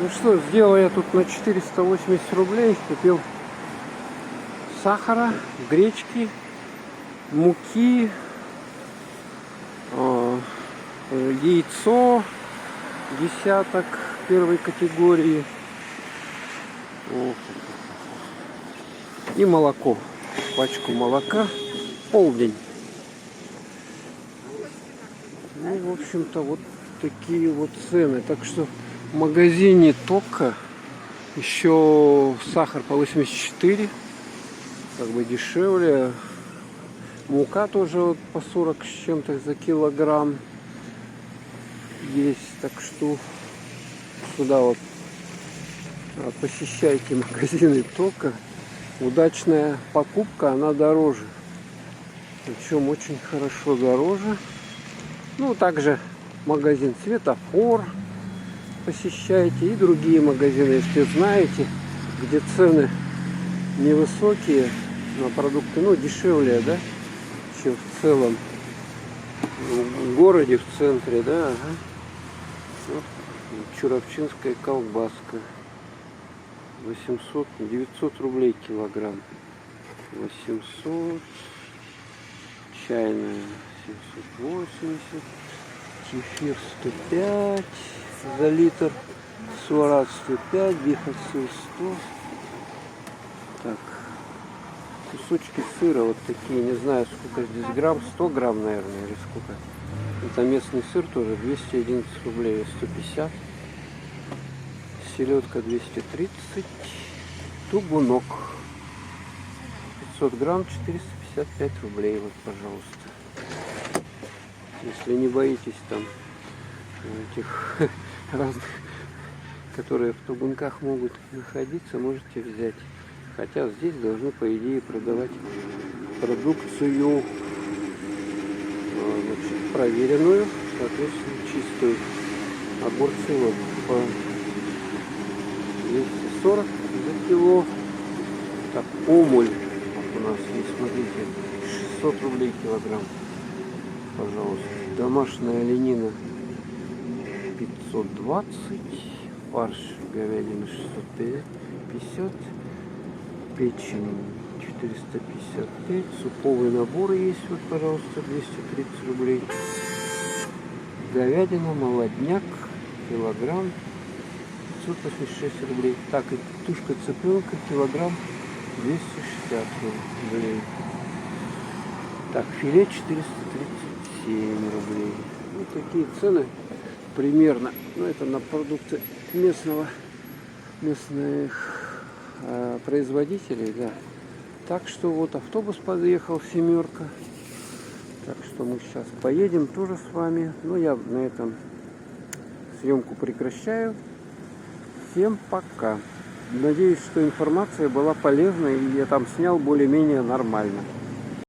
Ну что, сделал я тут на 480 рублей. Купил сахара, гречки, муки, яйцо десяток первой категории и молоко. Пачку молока, полдень. Ну, в общем-то, вот такие вот цены. Так что в магазине Тока еще сахар по 84, как бы дешевле. Мука тоже вот по 40 с чем-то за килограмм есть. Так что сюда вот посещайте магазины Тока. Удачная покупка, она дороже. Причем очень хорошо дороже. Ну, также магазин Светофор посещайте и другие магазины, если знаете, где цены невысокие на продукты, ну, дешевле, да, чем в целом в городе, в центре, да. Ага. Вот, чуравчинская колбаска 900 рублей килограмм. 800. Чайная 780. Кефир 105 за литр. Суарат 105. Бифацил 100. Так. кусочки сыра вот такие, не знаю сколько здесь грамм, 100 грамм, наверное, или сколько. Это местный сыр тоже, 211 рублей, 150. Селедка 230. Тубунок 500 грамм, 455 рублей. Вот, пожалуйста. Если не боитесь там этих разных, которые в тубунках могут находиться, можете взять. Хотя здесь должны, по идее, продавать продукцию, значит, проверенную, соответственно, чистую. Огурцы вот по 240 за кило. Так, омуль вот у нас есть, смотрите, 600 рублей килограмм. Пожалуйста. Домашняя оленина 520. Фарш говядины 650. Печень 455. Суповый набор есть, вот, пожалуйста, 230 рублей. Говядина, молодняк, килограмм 586 рублей. Так, и тушка цыпленка, килограмм 260 рублей. Так, филе 437 рублей. Вот такие цены примерно. Ну, это на продукты местных производителей, да. Так что вот автобус подъехал, семерка. Так что мы сейчас поедем тоже с вами. Но я на этом съемку прекращаю. Всем пока. Надеюсь, что информация была полезной и я там снял более-менее нормально.